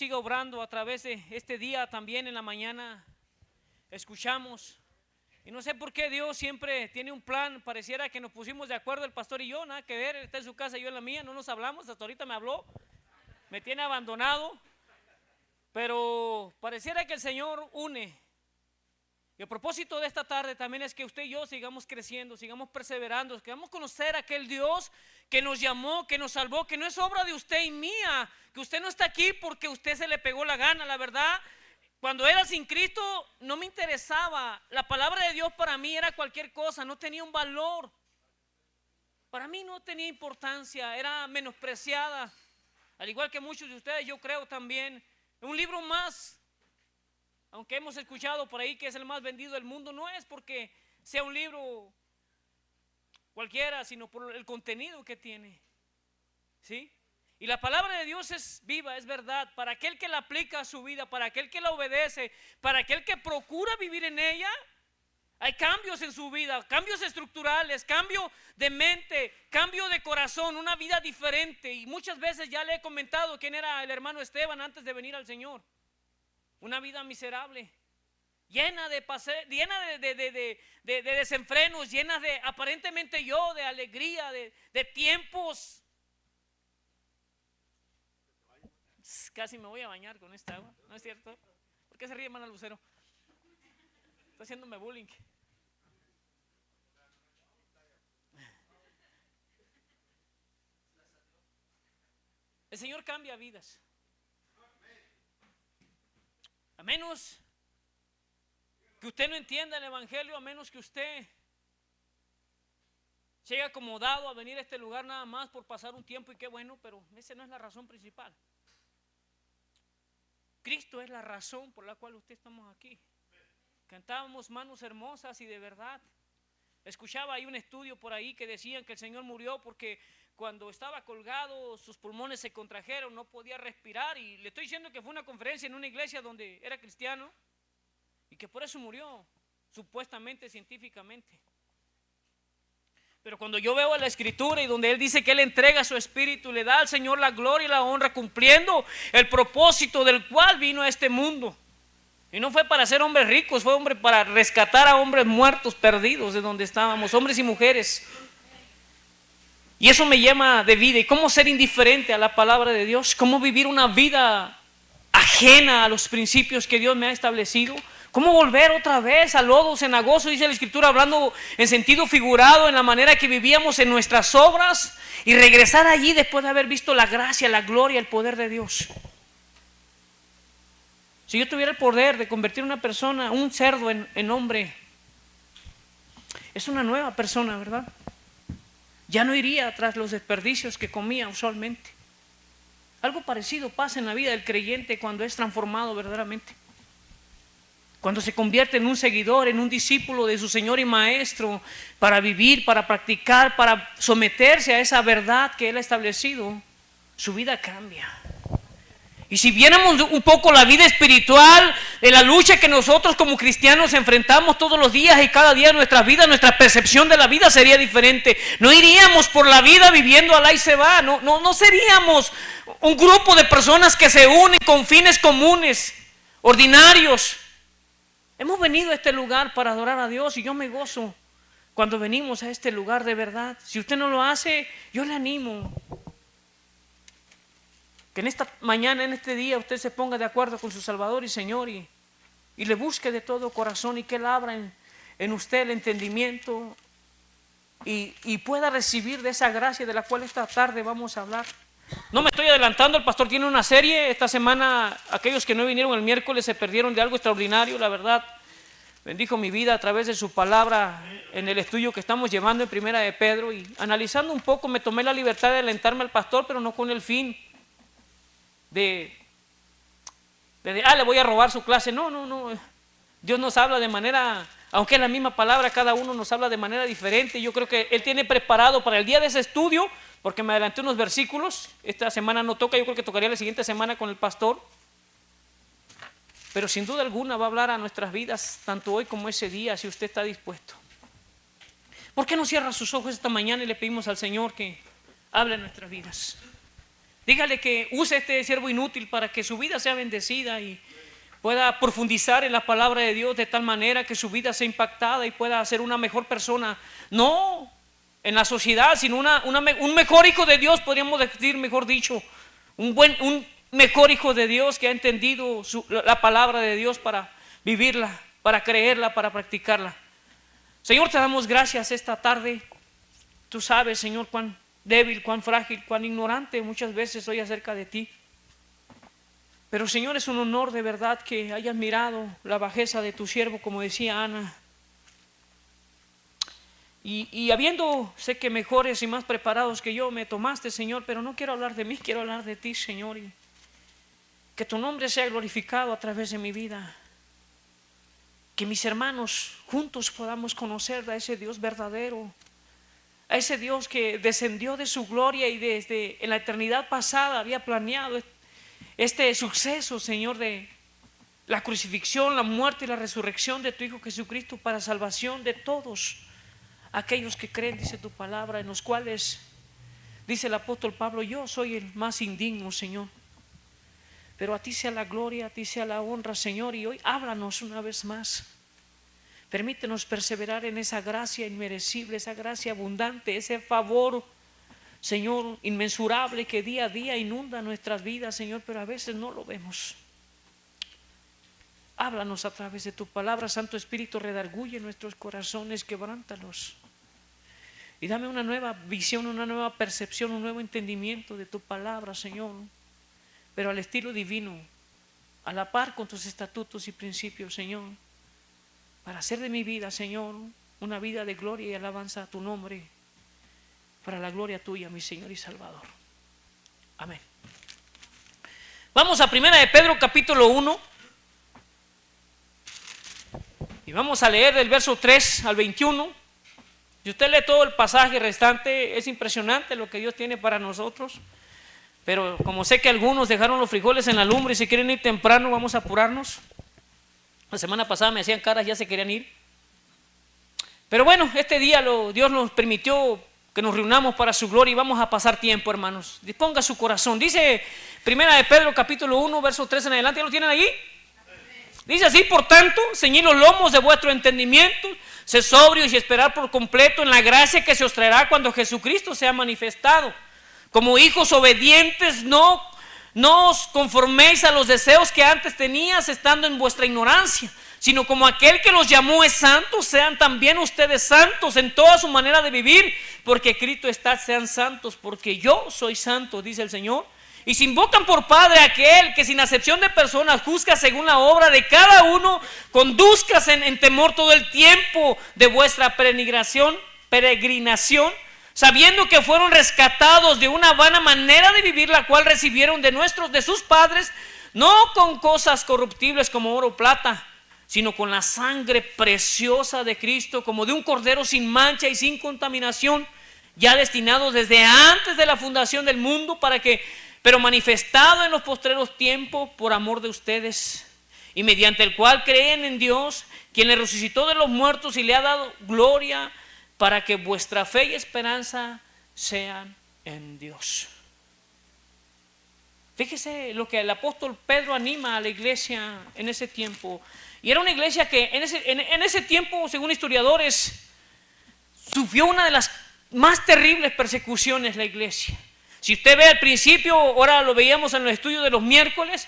siga obrando a través de este día. También en la mañana escuchamos, y no sé por qué Dios siempre tiene un plan. Pareciera que nos pusimos de acuerdo el pastor y yo, nada que ver. Él está en su casa, yo en la mía, no nos hablamos. Hasta ahorita me habló, me tiene abandonado, pero pareciera que el Señor une. Y el propósito de esta tarde también es que usted y yo sigamos creciendo, sigamos perseverando, que vamos a conocer a aquel Dios que nos llamó, que nos salvó, que no es obra de usted y mía, que usted no está aquí porque a usted se le pegó la gana. La verdad, cuando era sin Cristo no me interesaba. La palabra de Dios para mí era cualquier cosa, no tenía un valor. Para mí no tenía importancia, era menospreciada. Al igual que muchos de ustedes, yo creo también. Un libro más, aunque hemos escuchado por ahí que es el más vendido del mundo, no es porque sea un libro cualquiera, sino por el contenido que tiene. ¿Sí? Y la palabra de Dios es viva, es verdad. Para aquel que la aplica a su vida, para aquel que la obedece, para aquel que procura vivir en ella, hay cambios en su vida, cambios estructurales, cambio de mente, cambio de corazón, una vida diferente. Y muchas veces ya le he comentado quién era el hermano Esteban antes de venir al Señor. Una vida miserable, llena de desenfrenos, llena de aparentemente de alegría, de tiempos. Casi me voy a bañar con esta agua, ¿no es cierto? ¿Por qué se ríe, hermana Lucero? Está haciéndome bullying. El Señor cambia vidas. A menos que usted no entienda el evangelio, a menos que usted llegue acomodado a venir a este lugar nada más por pasar un tiempo, y qué bueno, pero esa no es la razón principal. Cristo es la razón por la cual usted estamos aquí. Cantábamos manos hermosas y de verdad. Escuchaba ahí un estudio por ahí que decían que el Señor murió porque cuando estaba colgado sus pulmones se contrajeron, no podía respirar. Y le estoy diciendo que fue una conferencia en una iglesia donde era cristiano y que por eso murió, supuestamente, científicamente. Pero cuando yo veo la escritura y donde Él dice que Él entrega su espíritu, le da al Señor la gloria y la honra, cumpliendo el propósito del cual vino a este mundo. Y no fue para ser hombres ricos, fue para rescatar a hombres muertos, perdidos de donde estábamos, hombres y mujeres. Y eso me llama de vida. ¿Y cómo ser indiferente a la palabra de Dios? ¿Cómo vivir una vida ajena a los principios que Dios me ha establecido? ¿Cómo volver otra vez al lodo cenagoso? Dice la Escritura, hablando en sentido figurado, en la manera que vivíamos en nuestras obras, y regresar allí después de haber visto la gracia, la gloria, el poder de Dios. Si yo tuviera el poder de convertir a una persona, un cerdo en hombre, es una nueva persona, ¿verdad? Ya no iría tras los desperdicios que comía usualmente. Algo parecido pasa en la vida del creyente cuando es transformado verdaderamente. Cuando se convierte en un seguidor, en un discípulo de su Señor y Maestro, para vivir, para practicar, para someterse a esa verdad que Él ha establecido, su vida cambia. Y si viéramos un poco la vida espiritual, de la lucha que nosotros como cristianos enfrentamos todos los días y cada día de nuestras vidas, nuestra percepción de la vida sería diferente. No iríamos por la vida viviendo al ahí se va. No seríamos un grupo de personas que se unen con fines comunes, ordinarios. Hemos venido a este lugar para adorar a Dios y yo me gozo cuando venimos a este lugar de verdad. Si usted no lo hace, yo le animo. Que en esta mañana, en este día, usted se ponga de acuerdo con su Salvador y Señor y le busque de todo corazón y que Él abra en usted el entendimiento y pueda recibir de esa gracia de la cual esta tarde vamos a hablar. No me estoy adelantando, el pastor tiene una serie. Esta semana, aquellos que no vinieron el miércoles se perdieron de algo extraordinario, la verdad. Bendijo mi vida a través de su palabra en el estudio que estamos llevando en Primera de Pedro. Y analizando un poco, me tomé la libertad de alentarme al pastor, pero no con el fin le voy a robar su clase. No. Dios nos habla de manera, aunque es la misma palabra, cada uno nos habla de manera diferente. Yo creo que Él tiene preparado para el día de ese estudio, porque me adelanté unos versículos. Esta semana no toca, yo creo que tocaría la siguiente semana con el pastor. Pero sin duda alguna va a hablar a nuestras vidas, tanto hoy como ese día, si usted está dispuesto. ¿Por qué no cierra sus ojos esta mañana y le pedimos al Señor que hable en nuestras vidas? Dígale que use este siervo inútil para que su vida sea bendecida y pueda profundizar en la palabra de Dios de tal manera que su vida sea impactada y pueda ser una mejor persona, no en la sociedad, sino un mejor hijo de Dios, podríamos decir, mejor dicho, un mejor hijo de Dios que ha entendido la palabra de Dios para vivirla, para creerla, para practicarla. Señor, te damos gracias esta tarde. Tú sabes, Señor, cuán débil, cuán frágil, cuán ignorante muchas veces soy acerca de ti. Pero Señor, es un honor de verdad que hayas mirado la bajeza de tu siervo, como decía Ana. Y habiendo, sé que mejores y más preparados que yo me tomaste, Señor, pero no quiero hablar de mí, quiero hablar de ti, Señor, y que tu nombre sea glorificado a través de mi vida. Que mis hermanos juntos podamos conocer a ese Dios verdadero, a ese Dios que descendió de su gloria y desde en la eternidad pasada había planeado este suceso, Señor, de la crucifixión, la muerte y la resurrección de tu Hijo Jesucristo para salvación de todos aquellos que creen, dice tu palabra, en los cuales, dice el apóstol Pablo, yo soy el más indigno, Señor, pero a ti sea la gloria, a ti sea la honra, Señor, y hoy háblanos una vez más. Permítenos perseverar en esa gracia inmerecible, esa gracia abundante, ese favor, Señor, inmensurable que día a día inunda nuestras vidas, Señor, pero a veces no lo vemos. Háblanos a través de tu palabra, Santo Espíritu, redarguye nuestros corazones, quebrántalos. Y dame una nueva visión, una nueva percepción, un nuevo entendimiento de tu palabra, Señor, pero al estilo divino, a la par con tus estatutos y principios, Señor, para hacer de mi vida, Señor, una vida de gloria y alabanza a tu nombre, para la gloria tuya, mi Señor y Salvador. Amén. Vamos a Primera de Pedro capítulo 1 y vamos a leer del verso 3 al 21. Si usted lee todo el pasaje restante, es impresionante lo que Dios tiene para nosotros. Pero como sé que algunos dejaron los frijoles en la lumbre y se quieren ir temprano, vamos a apurarnos. La semana pasada me hacían caras, ya se querían ir. Pero bueno, este día Dios nos permitió que nos reunamos para su gloria y vamos a pasar tiempo, hermanos. Disponga su corazón. Dice Primera de Pedro capítulo 1 verso 3 en adelante. ¿Ya lo tienen allí? Dice así: por tanto, ceñid los lomos de vuestro entendimiento, sed sobrios y esperad por completo en la gracia que se os traerá cuando Jesucristo sea manifestado. Como hijos obedientes, no os conforméis a los deseos que antes tenías estando en vuestra ignorancia, sino como aquel que los llamó es santo, sean también ustedes santos en toda su manera de vivir, porque escrito está: sean santos porque yo soy santo, dice el Señor. Y si invocan por Padre a aquel que sin acepción de personas juzga según la obra de cada uno, conduzcas en temor todo el tiempo de vuestra peregrinación, sabiendo que fueron rescatados de una vana manera de vivir, la cual recibieron de sus padres, no con cosas corruptibles como oro o plata, sino con la sangre preciosa de Cristo, como de un cordero sin mancha y sin contaminación, ya destinado desde antes de la fundación del mundo, pero manifestado en los postreros tiempos por amor de ustedes, y mediante el cual creen en Dios, quien le resucitó de los muertos y le ha dado gloria, para que vuestra fe y esperanza sean en Dios. Fíjese lo que el apóstol Pedro anima a la iglesia en ese tiempo. Y era una iglesia que en ese tiempo, según historiadores, sufrió una de las más terribles persecuciones la iglesia. Si usted ve al principio, ahora lo veíamos en los estudios de los miércoles,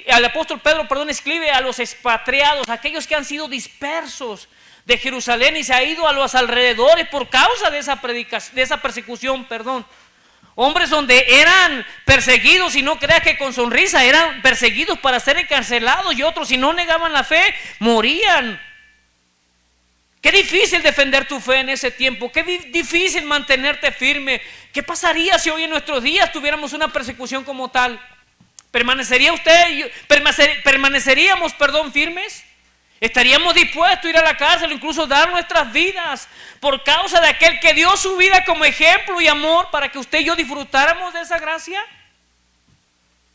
el apóstol Pedro escribe a los expatriados, aquellos que han sido dispersos de Jerusalén y se ha ido a los alrededores por causa de esa persecución. Hombres donde eran perseguidos, y no creas que con sonrisa, eran perseguidos para ser encarcelados, y otros, si no negaban la fe, morían. Qué difícil defender tu fe en ese tiempo, qué difícil mantenerte firme. ¿Qué pasaría si hoy en nuestros días tuviéramos una persecución como tal? ¿Permaneceríamos firmes? ¿Estaríamos dispuestos a ir a la cárcel o incluso dar nuestras vidas por causa de aquel que dio su vida como ejemplo y amor para que usted y yo disfrutáramos de esa gracia?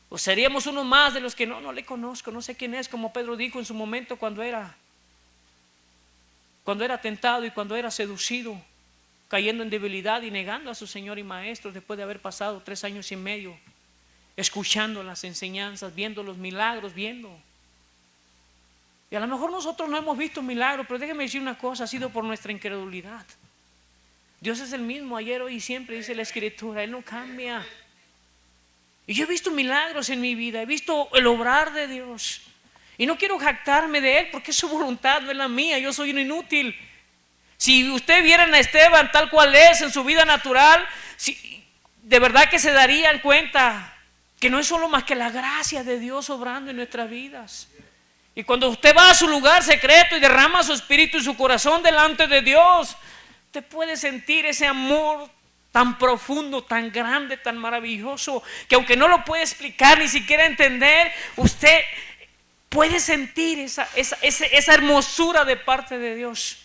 ¿O seríamos uno más de los que no le conozco, no sé quién es, como Pedro dijo en su momento cuando era tentado y cuando era seducido? cayendo en debilidad y negando a su Señor y Maestro después de haber pasado 3 años y medio escuchando las enseñanzas, viendo los milagros, viendo. Y a lo mejor nosotros no hemos visto milagros, pero déjeme decir una cosa, ha sido por nuestra incredulidad. Dios es el mismo ayer, hoy y siempre, dice la Escritura, Él no cambia. Y yo he visto milagros en mi vida, he visto el obrar de Dios. Y no quiero jactarme de Él porque es su voluntad, no es la mía, yo soy un inútil. Si usted viera a Esteban tal cual es en su vida natural, de verdad que se darían cuenta que no es solo más que la gracia de Dios obrando en nuestras vidas. Y cuando usted va a su lugar secreto y derrama su espíritu y su corazón delante de Dios, usted puede sentir ese amor tan profundo, tan grande, tan maravilloso, que aunque no lo puede explicar ni siquiera entender, usted puede sentir esa hermosura de parte de Dios.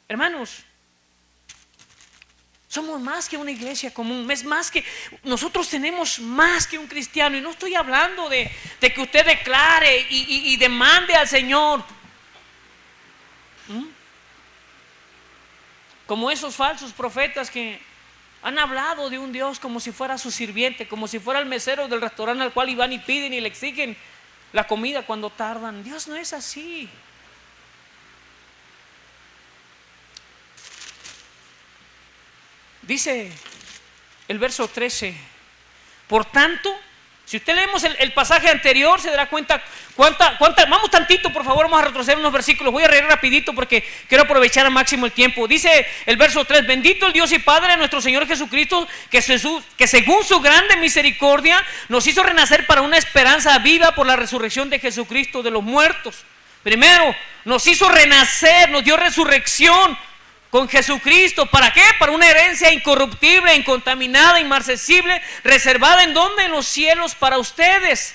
Hermanos, somos más que una iglesia común, es más que, nosotros tenemos más que un cristiano. Y no estoy hablando de que usted declare y demande al Señor, como esos falsos profetas que han hablado de un Dios como si fuera su sirviente, como si fuera el mesero del restaurante al cual iban y piden y le exigen la comida cuando tardan. Dios no es así. Dice el verso 13, por tanto, si usted leemos el pasaje anterior, se dará cuenta cuánta, vamos tantito, por favor, vamos a retroceder unos versículos, voy a leer rapidito porque quiero aprovechar al máximo el tiempo. Dice el verso 3, bendito el Dios y Padre de nuestro Señor Jesucristo, que según su grande misericordia nos hizo renacer para una esperanza viva por la resurrección de Jesucristo de los muertos. Primero, nos hizo renacer, nos dio resurrección con Jesucristo. ¿Para qué? Para una herencia incorruptible, incontaminada, inmarcesible, reservada ¿en dónde? En los cielos para ustedes.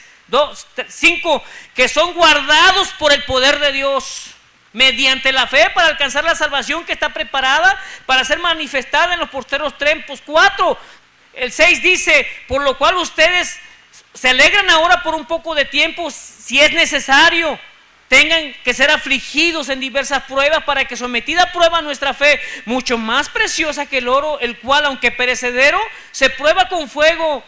5, que son guardados por el poder de Dios mediante la fe para alcanzar la salvación que está preparada para ser manifestada en los posteros tiempos. 4, el 6 dice, por lo cual ustedes se alegran ahora por un poco de tiempo, si es necesario, tengan que ser afligidos en diversas pruebas, para que sometida a prueba nuestra fe, mucho más preciosa que el oro, el cual aunque perecedero, se prueba con fuego,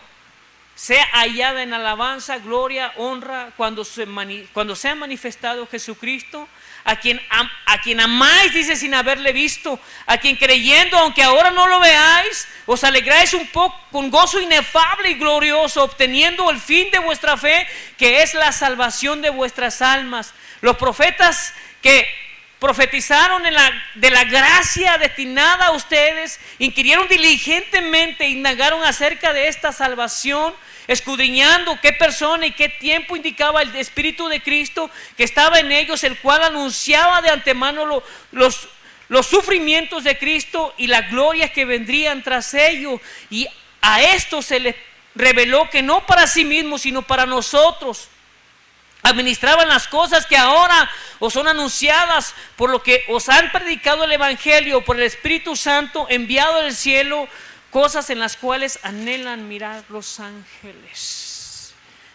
sea hallada en alabanza, gloria, honra, cuando sea manifestado Jesucristo, a quien amáis, dice, sin haberle visto, a quien creyendo, aunque ahora no lo veáis, os alegráis un poco con gozo inefable y glorioso, obteniendo el fin de vuestra fe, que es la salvación de vuestras almas. Los profetas que profetizaron de la gracia destinada a ustedes, inquirieron diligentemente, indagaron acerca de esta salvación, escudriñando qué persona y qué tiempo indicaba el Espíritu de Cristo que estaba en ellos, el cual anunciaba de antemano los sufrimientos de Cristo y las glorias que vendrían tras ellos. Y a esto se les reveló que no para sí mismos, sino para nosotros administraban las cosas que ahora os son anunciadas, por lo que os han predicado el Evangelio por el Espíritu Santo enviado del cielo, cosas en las cuales anhelan mirar los ángeles.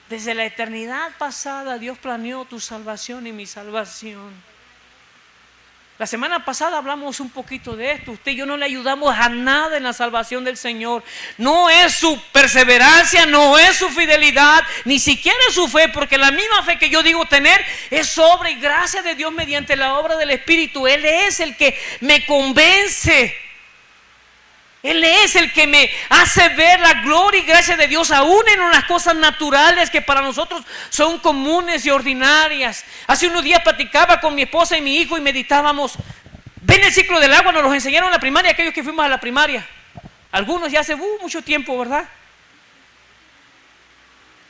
Desde la eternidad pasada Dios planeó tu salvación y mi salvación. La semana pasada hablamos un poquito de esto. Usted y yo no le ayudamos a nada en la salvación del Señor. No es su perseverancia, no es su fidelidad, ni siquiera es su fe, porque la misma fe que yo digo tener es obra y gracia de Dios mediante la obra del Espíritu. Él es el que me convence. Él es el que me hace ver la gloria y gracia de Dios aún en unas cosas naturales que para nosotros son comunes y ordinarias. Hace unos días platicaba con mi esposa y mi hijo y meditábamos. ¿Ven el ciclo del agua? Nos los enseñaron en la primaria, aquellos que fuimos a la primaria. Algunos ya hace mucho tiempo, ¿verdad?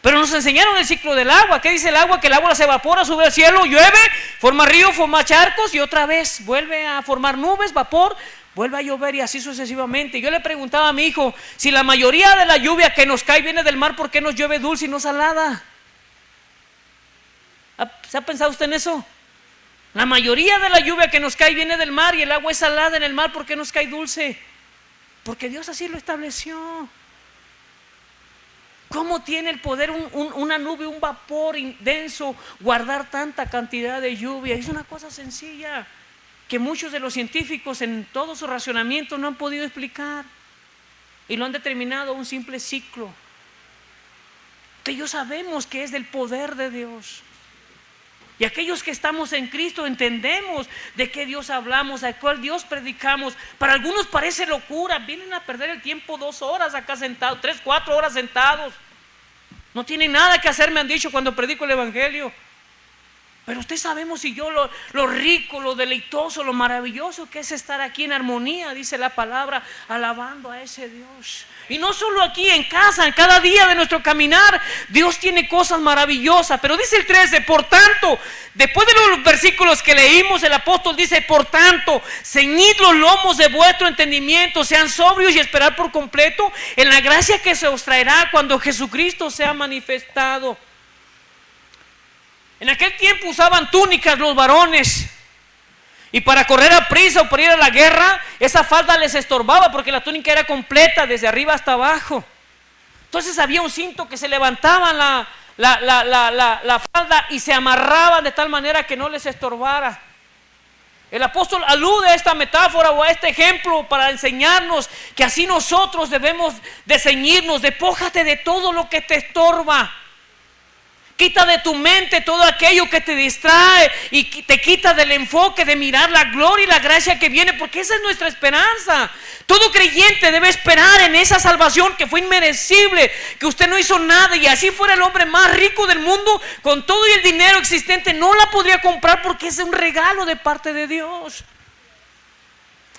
Pero nos enseñaron el ciclo del agua. ¿Qué dice el agua? Que el agua se evapora, sube al cielo, llueve, forma ríos, forma charcos y otra vez vuelve a formar nubes, vapor, vuelve a llover y así sucesivamente. Yo le preguntaba a mi hijo, si la mayoría de la lluvia que nos cae viene del mar, ¿por qué nos llueve dulce y no salada? ¿Se ha pensado usted en eso? La mayoría de la lluvia que nos cae viene del mar y el agua es salada en el mar, ¿por qué nos cae dulce? Porque Dios así lo estableció. ¿Cómo tiene el poder una nube, un vapor denso, guardar tanta cantidad de lluvia? Es una cosa sencilla. que muchos de los científicos en todo su racionamiento no han podido explicar y lo han determinado un simple ciclo. Que ellos sabemos que es del poder de Dios. Y aquellos que estamos en Cristo entendemos de qué Dios hablamos, a cuál Dios predicamos. Para algunos parece locura, vienen a perder el tiempo 2 horas acá sentados, 3, 4 horas sentados. No tienen nada que hacer, me han dicho cuando predico el evangelio. Pero usted sabemos y yo lo rico, lo deleitoso, lo maravilloso que es estar aquí en armonía, dice la palabra, alabando a ese Dios. Y no solo aquí en casa, en cada día de nuestro caminar, Dios tiene cosas maravillosas. Pero dice el 13, por tanto, después de los versículos que leímos, el apóstol dice, por tanto, ceñid los lomos de vuestro entendimiento, sean sobrios y esperad por completo en la gracia que se os traerá cuando Jesucristo sea manifestado. En aquel tiempo usaban túnicas los varones, y para correr a prisa o para ir a la guerra, esa falda les estorbaba porque la túnica era completa desde arriba hasta abajo. Entonces había un cinto que se levantaba la falda y se amarraban de tal manera que no les estorbara. El apóstol alude a esta metáfora o a este ejemplo para enseñarnos que así nosotros debemos de ceñirnos. Despójate de todo lo que te estorba. Quita de tu mente todo aquello que te distrae y te quita del enfoque de mirar la gloria y la gracia que viene, porque esa es nuestra esperanza. Todo creyente debe esperar en esa salvación que fue inmerecible, que usted no hizo nada, y así fuera el hombre más rico del mundo, con todo y el dinero existente, no la podría comprar porque es un regalo de parte de Dios.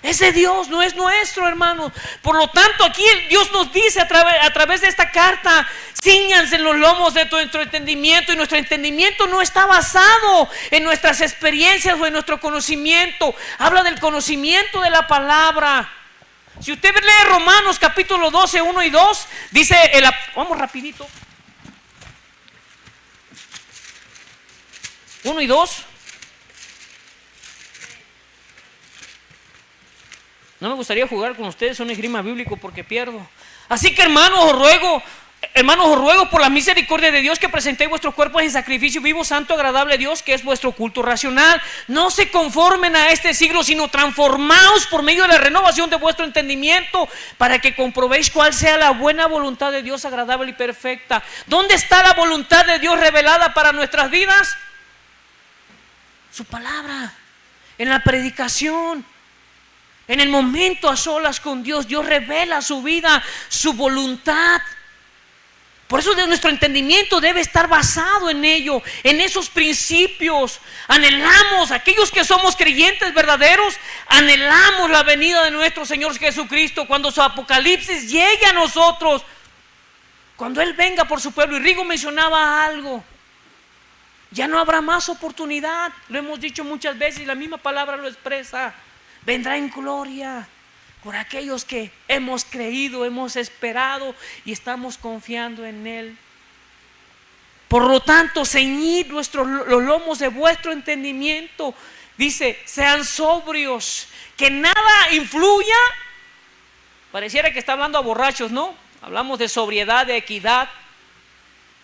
Ese Dios no es nuestro, hermano. Por lo tanto, aquí Dios nos dice a través de esta carta: cíñanse en los lomos de nuestro entendimiento. Y nuestro entendimiento no está basado en nuestras experiencias o en nuestro conocimiento. Habla del conocimiento de la palabra. Si usted lee Romanos capítulo 12, 1 y 2, dice, vamos rapidito, 1 y 2. No me gustaría jugar con ustedes un esgrima bíblico porque pierdo. Así que hermanos, os ruego por la misericordia de Dios que presentéis vuestros cuerpos en sacrificio vivo, santo, agradable a Dios, que es vuestro culto racional. No se conformen a este siglo, sino transformaos por medio de la renovación de vuestro entendimiento, para que comprobéis cuál sea la buena voluntad de Dios, agradable y perfecta. ¿Dónde está la voluntad de Dios revelada para nuestras vidas? Su palabra, en la predicación. En el momento a solas con Dios, Dios revela su vida, su voluntad. Por eso nuestro entendimiento debe estar basado en ello, en esos principios. Anhelamos, aquellos que somos creyentes verdaderos, anhelamos la venida de nuestro Señor Jesucristo, cuando su apocalipsis llegue a nosotros, cuando Él venga por su pueblo. Y Rigo mencionaba algo: ya no habrá más oportunidad. Lo hemos dicho muchas veces y la misma palabra lo expresa. Vendrá en gloria por aquellos que hemos creído, hemos esperado y estamos confiando en Él. Por lo tanto, ceñid los lomos de vuestro entendimiento. Dice, sean sobrios, que nada influya. Pareciera que está hablando a borrachos, ¿no? Hablamos de sobriedad, de equidad,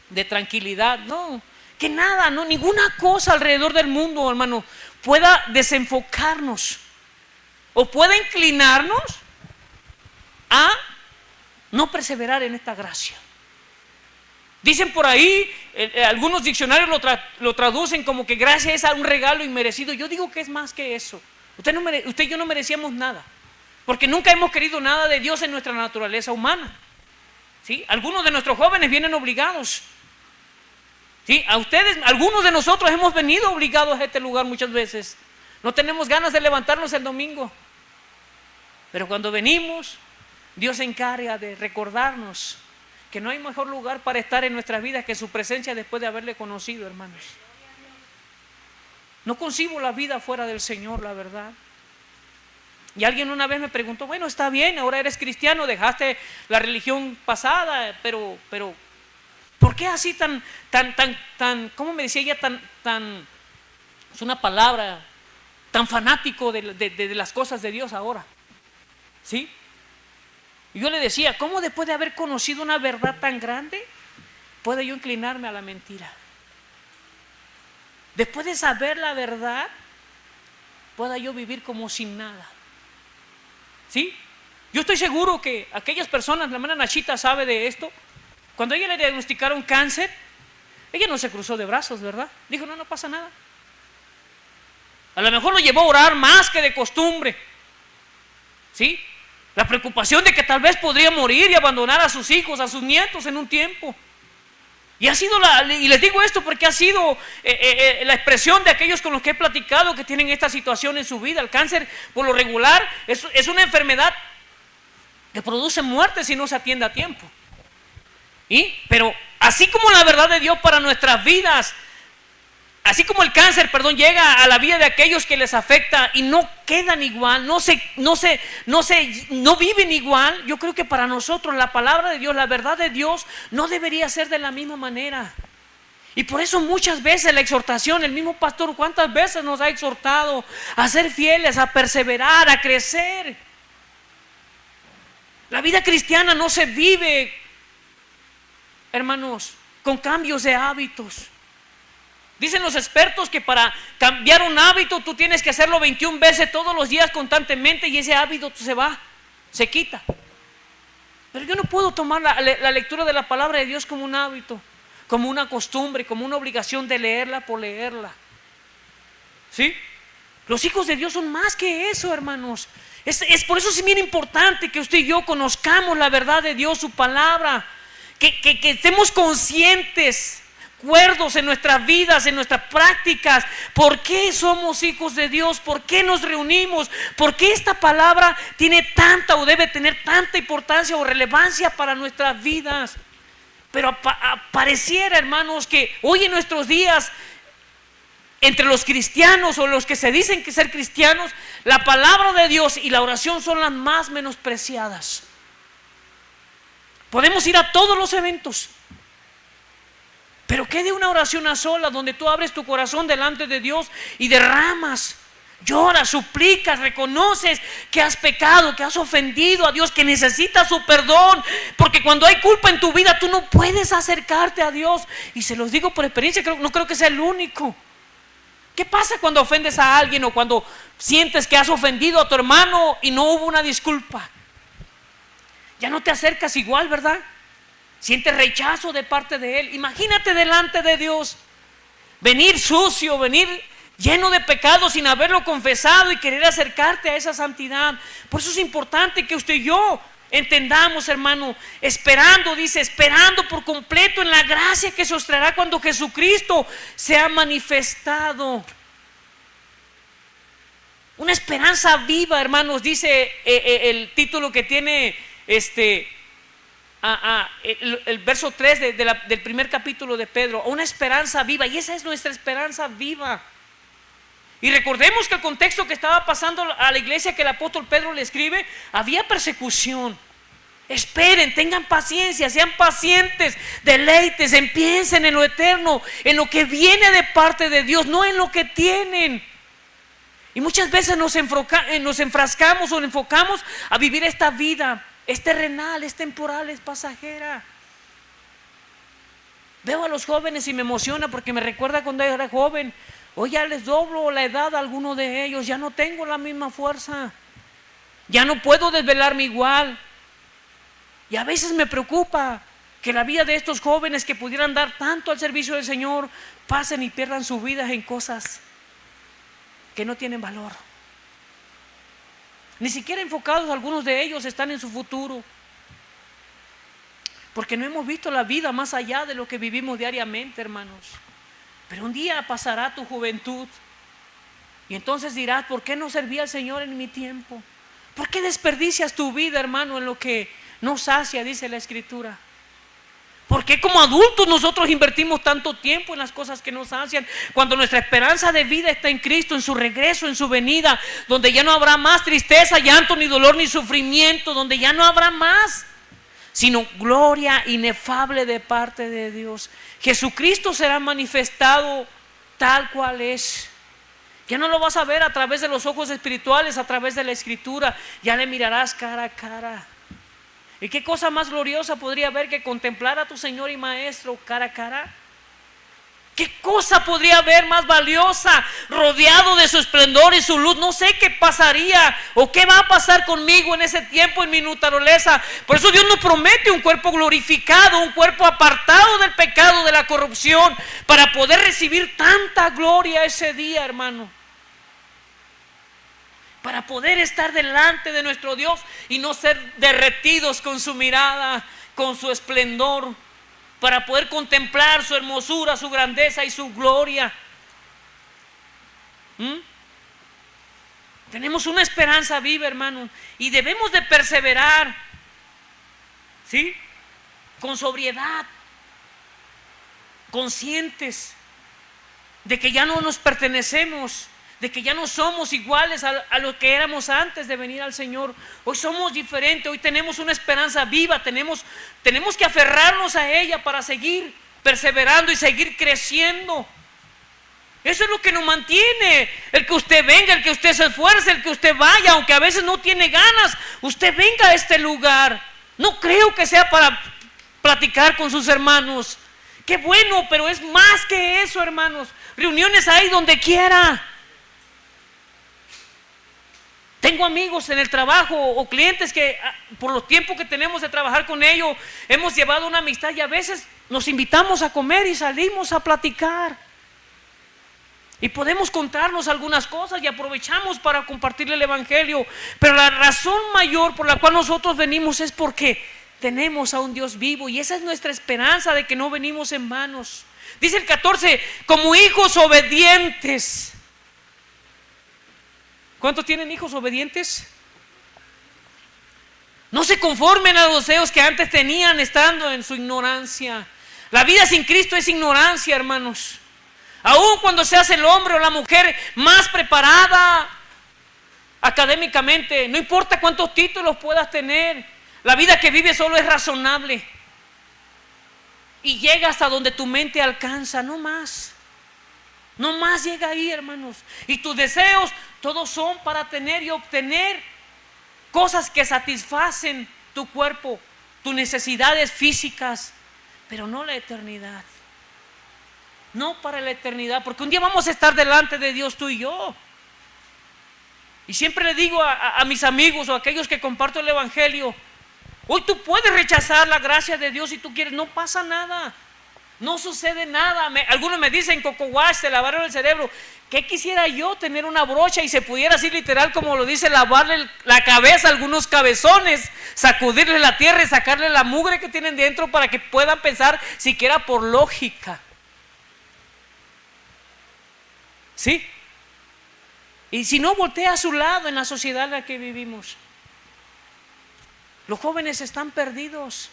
de tranquilidad. No, que nada, no, ninguna cosa alrededor del mundo, hermano, pueda desenfocarnos o puede inclinarnos a no perseverar en esta gracia. Dicen por ahí, algunos diccionarios lo traducen como que gracia es un regalo inmerecido. Yo digo que es más que eso. Usted y yo no merecíamos nada, porque nunca hemos querido nada de Dios en nuestra naturaleza humana. ¿Sí? Algunos de nuestros jóvenes vienen obligados. ¿Sí? A ustedes, algunos de nosotros hemos venido obligados a este lugar muchas veces. No tenemos ganas de levantarnos el domingo, pero cuando venimos, Dios se encarga de recordarnos que no hay mejor lugar para estar en nuestras vidas que su presencia después de haberle conocido, hermanos. No concibo la vida fuera del Señor, la verdad. Y alguien una vez me preguntó: bueno, está bien, ahora eres cristiano, dejaste la religión pasada, pero ¿por qué así tan, cómo me decía ella, es una palabra, tan fanático de las cosas de Dios ahora? ¿Sí? Y yo le decía: ¿cómo después de haber conocido una verdad tan grande puedo yo inclinarme a la mentira? Después de saber la verdad, pueda yo vivir como sin nada. ¿Sí? Yo estoy seguro que aquellas personas, la hermana Nachita sabe de esto, cuando a ella le diagnosticaron cáncer, ella no se cruzó de brazos, ¿verdad? Dijo, no pasa nada. A lo mejor lo llevó a orar más que de costumbre. ¿Sí? La preocupación de que tal vez podría morir y abandonar a sus hijos, a sus nietos en un tiempo. Y ha sido y les digo esto porque ha sido la expresión de aquellos con los que he platicado que tienen esta situación en su vida. El cáncer, por lo regular, es una enfermedad que produce muerte si no se atiende a tiempo. Pero así como la verdad de Dios para nuestras vidas, así como el cáncer, llega a la vida de aquellos que les afecta y no quedan igual, no viven igual, yo creo que para nosotros la palabra de Dios, la verdad de Dios, no debería ser de la misma manera. Y por eso muchas veces la exhortación, el mismo pastor, ¿cuántas veces nos ha exhortado a ser fieles, a perseverar, a crecer? La vida cristiana no se vive, hermanos, con cambios de hábitos. Dicen los expertos que para cambiar un hábito tú tienes que hacerlo 21 veces todos los días constantemente y ese hábito se quita. Pero yo no puedo tomar la lectura de la palabra de Dios como un hábito, como una costumbre, como una obligación de leerla por leerla. ¿Sí? Los hijos de Dios son más que eso, hermanos. Es por eso es bien importante que usted y yo conozcamos la verdad de Dios, su palabra, que estemos conscientes, cuerdos en nuestras vidas, en nuestras prácticas. ¿Por qué somos hijos de Dios? ¿Por qué nos reunimos? ¿Por qué esta palabra tiene tanta o debe tener tanta importancia o relevancia para nuestras vidas? Pero pareciera, hermanos, que hoy en nuestros días, entre los cristianos o los que se dicen que ser cristianos, la palabra de Dios y la oración son las más menospreciadas. Podemos ir a todos los eventos, pero ¿qué de una oración a solas donde tú abres tu corazón delante de Dios y derramas, lloras, suplicas, reconoces que has pecado, que has ofendido a Dios, que necesitas su perdón? Porque cuando hay culpa en tu vida tú no puedes acercarte a Dios. Y se los digo por experiencia, no creo que sea el único. ¿Qué pasa cuando ofendes a alguien o cuando sientes que has ofendido a tu hermano y no hubo una disculpa? Ya no te acercas igual, ¿verdad? Sientes rechazo de parte de Él. Imagínate delante de Dios, venir sucio, venir lleno de pecado sin haberlo confesado y querer acercarte a esa santidad. Por eso es importante que usted y yo entendamos, hermano, esperando por completo en la gracia que se os traerá cuando Jesucristo sea manifestado. Una esperanza viva, hermanos, dice el título que tiene el verso 3 del primer capítulo de Pedro. Una esperanza viva, y esa es nuestra esperanza viva. Y recordemos que el contexto que estaba pasando a la iglesia que el apóstol Pedro le escribe, había persecución. Esperen, tengan paciencia, sean pacientes, deleítense, piensen en lo eterno, en lo que viene de parte de Dios, no en lo que tienen. Y muchas veces nos enfrascamos o enfocamos a vivir esta vida. Es terrenal, es temporal, es pasajera. Veo a los jóvenes y me emociona porque me recuerda cuando era joven. Hoy ya les doblo la edad a alguno de ellos, ya no tengo la misma fuerza, ya no puedo desvelarme igual. Y a veces me preocupa que la vida de estos jóvenes que pudieran dar tanto al servicio del Señor pasen y pierdan su vida en cosas que no tienen valor. Ni siquiera enfocados algunos de ellos están en su futuro, porque no hemos visto la vida más allá de lo que vivimos diariamente, hermanos. Pero un día pasará tu juventud y entonces dirás: ¿por qué no serví al Señor en mi tiempo? ¿Por qué desperdicias tu vida, hermano, en lo que no sacia, dice la Escritura? ¿Por qué como adultos nosotros invertimos tanto tiempo en las cosas que nos sacian, cuando nuestra esperanza de vida está en Cristo, en su regreso, en su venida, donde ya no habrá más tristeza, llanto, ni dolor, ni sufrimiento, donde ya no habrá más, sino gloria inefable de parte de Dios? Jesucristo será manifestado tal cual es. Ya no lo vas a ver a través de los ojos espirituales, a través de la Escritura, ya le mirarás cara a cara. ¿Y qué cosa más gloriosa podría haber que contemplar a tu Señor y Maestro cara a cara? ¿Qué cosa podría haber más valiosa rodeado de su esplendor y su luz? No sé qué pasaría o qué va a pasar conmigo en ese tiempo, en mi naturaleza. Por eso Dios nos promete un cuerpo glorificado, un cuerpo apartado del pecado, de la corrupción, para poder recibir tanta gloria ese día, hermano. Para poder estar delante de nuestro Dios y no ser derretidos con su mirada, con su esplendor, para poder contemplar su hermosura, su grandeza y su gloria. Tenemos una esperanza viva, hermano, y debemos de perseverar, ¿sí? Con sobriedad, conscientes de que ya no nos pertenecemos, de que ya no somos iguales a lo que éramos antes de venir al Señor. Hoy somos diferentes, hoy tenemos una esperanza viva, tenemos que aferrarnos a ella para seguir perseverando y seguir creciendo. Eso es lo que nos mantiene, el que usted venga, el que usted se esfuerce, el que usted vaya, aunque a veces no tiene ganas, usted venga a este lugar. No creo que sea para platicar con sus hermanos. Qué bueno, pero es más que eso, hermanos. Reuniones hay donde quiera. Tengo amigos en el trabajo o clientes que por los tiempos que tenemos de trabajar con ellos hemos llevado una amistad y a veces nos invitamos a comer y salimos a platicar y podemos contarnos algunas cosas y aprovechamos para compartirle el evangelio. Pero la razón mayor por la cual nosotros venimos es porque tenemos a un Dios vivo y esa es nuestra esperanza de que no venimos en vanos. Dice el 14, como hijos obedientes. ¿Cuántos tienen hijos obedientes? No se conformen a los deseos que antes tenían estando en su ignorancia. La vida sin Cristo es ignorancia, hermanos. Aún cuando seas el hombre o la mujer más preparada académicamente, no importa cuántos títulos puedas tener, la vida que vives solo es razonable. Y llega hasta donde tu mente alcanza, no más. No más llega ahí, hermanos. Y tus deseos todos son para tener y obtener cosas que satisfacen tu cuerpo, tus necesidades físicas, pero no la eternidad. No para la eternidad, porque un día vamos a estar delante de Dios tú y yo. Y siempre le digo a mis amigos o a aquellos que comparto el evangelio, hoy tú puedes rechazar la gracia de Dios si tú quieres, no pasa nada. No sucede nada. Algunos me dicen, Coco Wash, se lavaron el cerebro. ¿Qué quisiera yo tener una brocha y se pudiera así literal como lo dice, lavarle la cabeza a algunos cabezones, sacudirle la tierra y sacarle la mugre que tienen dentro para que puedan pensar siquiera por lógica? ¿Sí? Y si no, voltea a su lado en la sociedad en la que vivimos. Los jóvenes están perdidos.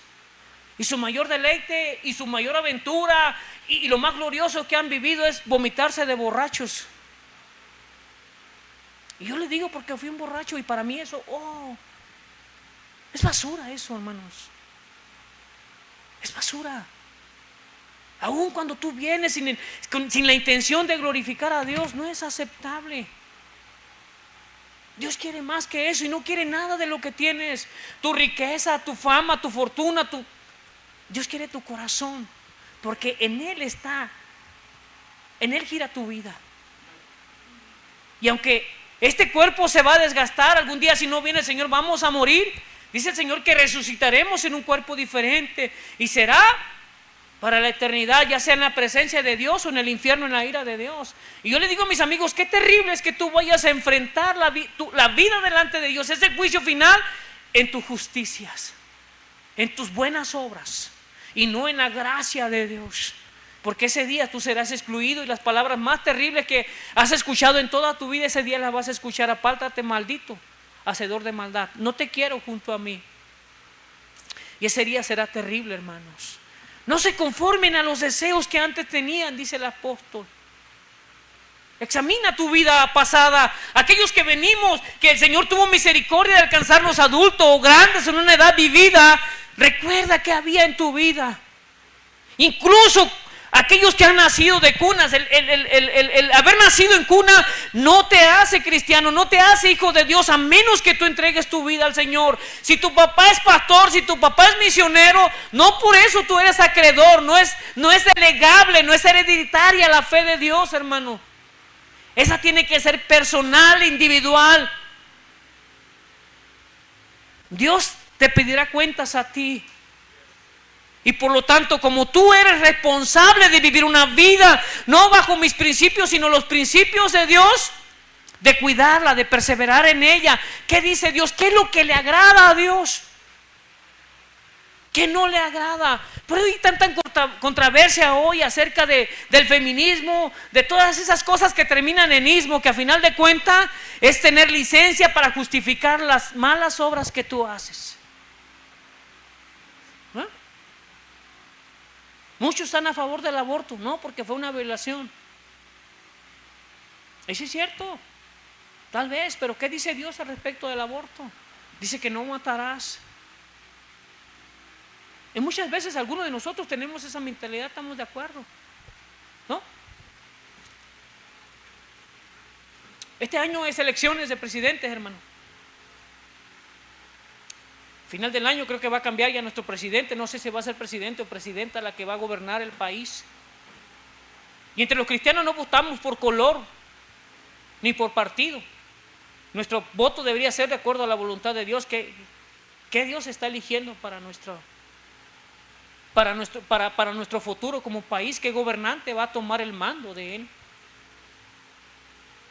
Y su mayor deleite y su mayor aventura y lo más glorioso que han vivido es vomitarse de borrachos. Y yo le digo porque fui un borracho y para mí eso, es basura eso, hermanos. Es basura. Aún cuando tú vienes sin la intención de glorificar a Dios, no es aceptable. Dios quiere más que eso y no quiere nada de lo que tienes. Tu riqueza, tu fama, tu fortuna, Dios quiere tu corazón, porque en Él gira tu vida. Y aunque este cuerpo se va a desgastar, algún día si no viene el Señor vamos a morir, dice el Señor que resucitaremos en un cuerpo diferente y será para la eternidad, ya sea en la presencia de Dios o en el infierno, en la ira de Dios. Y yo le digo a mis amigos, qué terrible es que tú vayas a enfrentar la vida delante de Dios, ese juicio final en tus justicias, en tus buenas obras y no en la gracia de Dios, porque ese día tú serás excluido y las palabras más terribles que has escuchado en toda tu vida, ese día las vas a escuchar. Apártate, maldito, hacedor de maldad, no te quiero junto a mí. Y ese día será terrible, hermanos. No se conformen a los deseos que antes tenían, dice el apóstol. Examina tu vida pasada. Aquellos que venimos, que el Señor tuvo misericordia de alcanzarnos adultos o grandes en una edad vivida, recuerda que había en tu vida. Incluso Aquellos que han nacido de cunas, el haber nacido en cuna no te hace cristiano, no te hace hijo de Dios, a menos que tú entregues tu vida al Señor. Si tu papá es pastor, si tu papá es misionero, no por eso tú eres acreedor, no es delegable, no es hereditaria la fe de Dios, hermano. Esa tiene que ser personal, individual. Dios te pedirá cuentas a ti. Y por lo tanto, como tú eres responsable de vivir una vida no bajo mis principios, sino los principios de Dios, de cuidarla, de perseverar en ella. ¿Qué dice Dios? ¿Qué es lo que le agrada a Dios? ¿Qué no le agrada? Por eso hay tanta controversia hoy acerca del feminismo, de todas esas cosas que terminan en ismo, que a final de cuentas es tener licencia para justificar las malas obras que tú haces. ¿No? Muchos están a favor del aborto, no, porque fue una violación. Eso es cierto, tal vez, pero ¿qué dice Dios al respecto del aborto? Dice que no matarás. Y muchas veces algunos de nosotros tenemos esa mentalidad, estamos de acuerdo, ¿no? Este año es elecciones de presidentes, hermano. Final del año creo que va a cambiar ya nuestro presidente. No sé si va a ser presidente o presidenta la que va a gobernar el país. Y entre los cristianos no votamos por color ni por partido. Nuestro voto debería ser de acuerdo a la voluntad de Dios, que Dios está eligiendo para nuestro futuro como país, qué gobernante va a tomar el mando de él.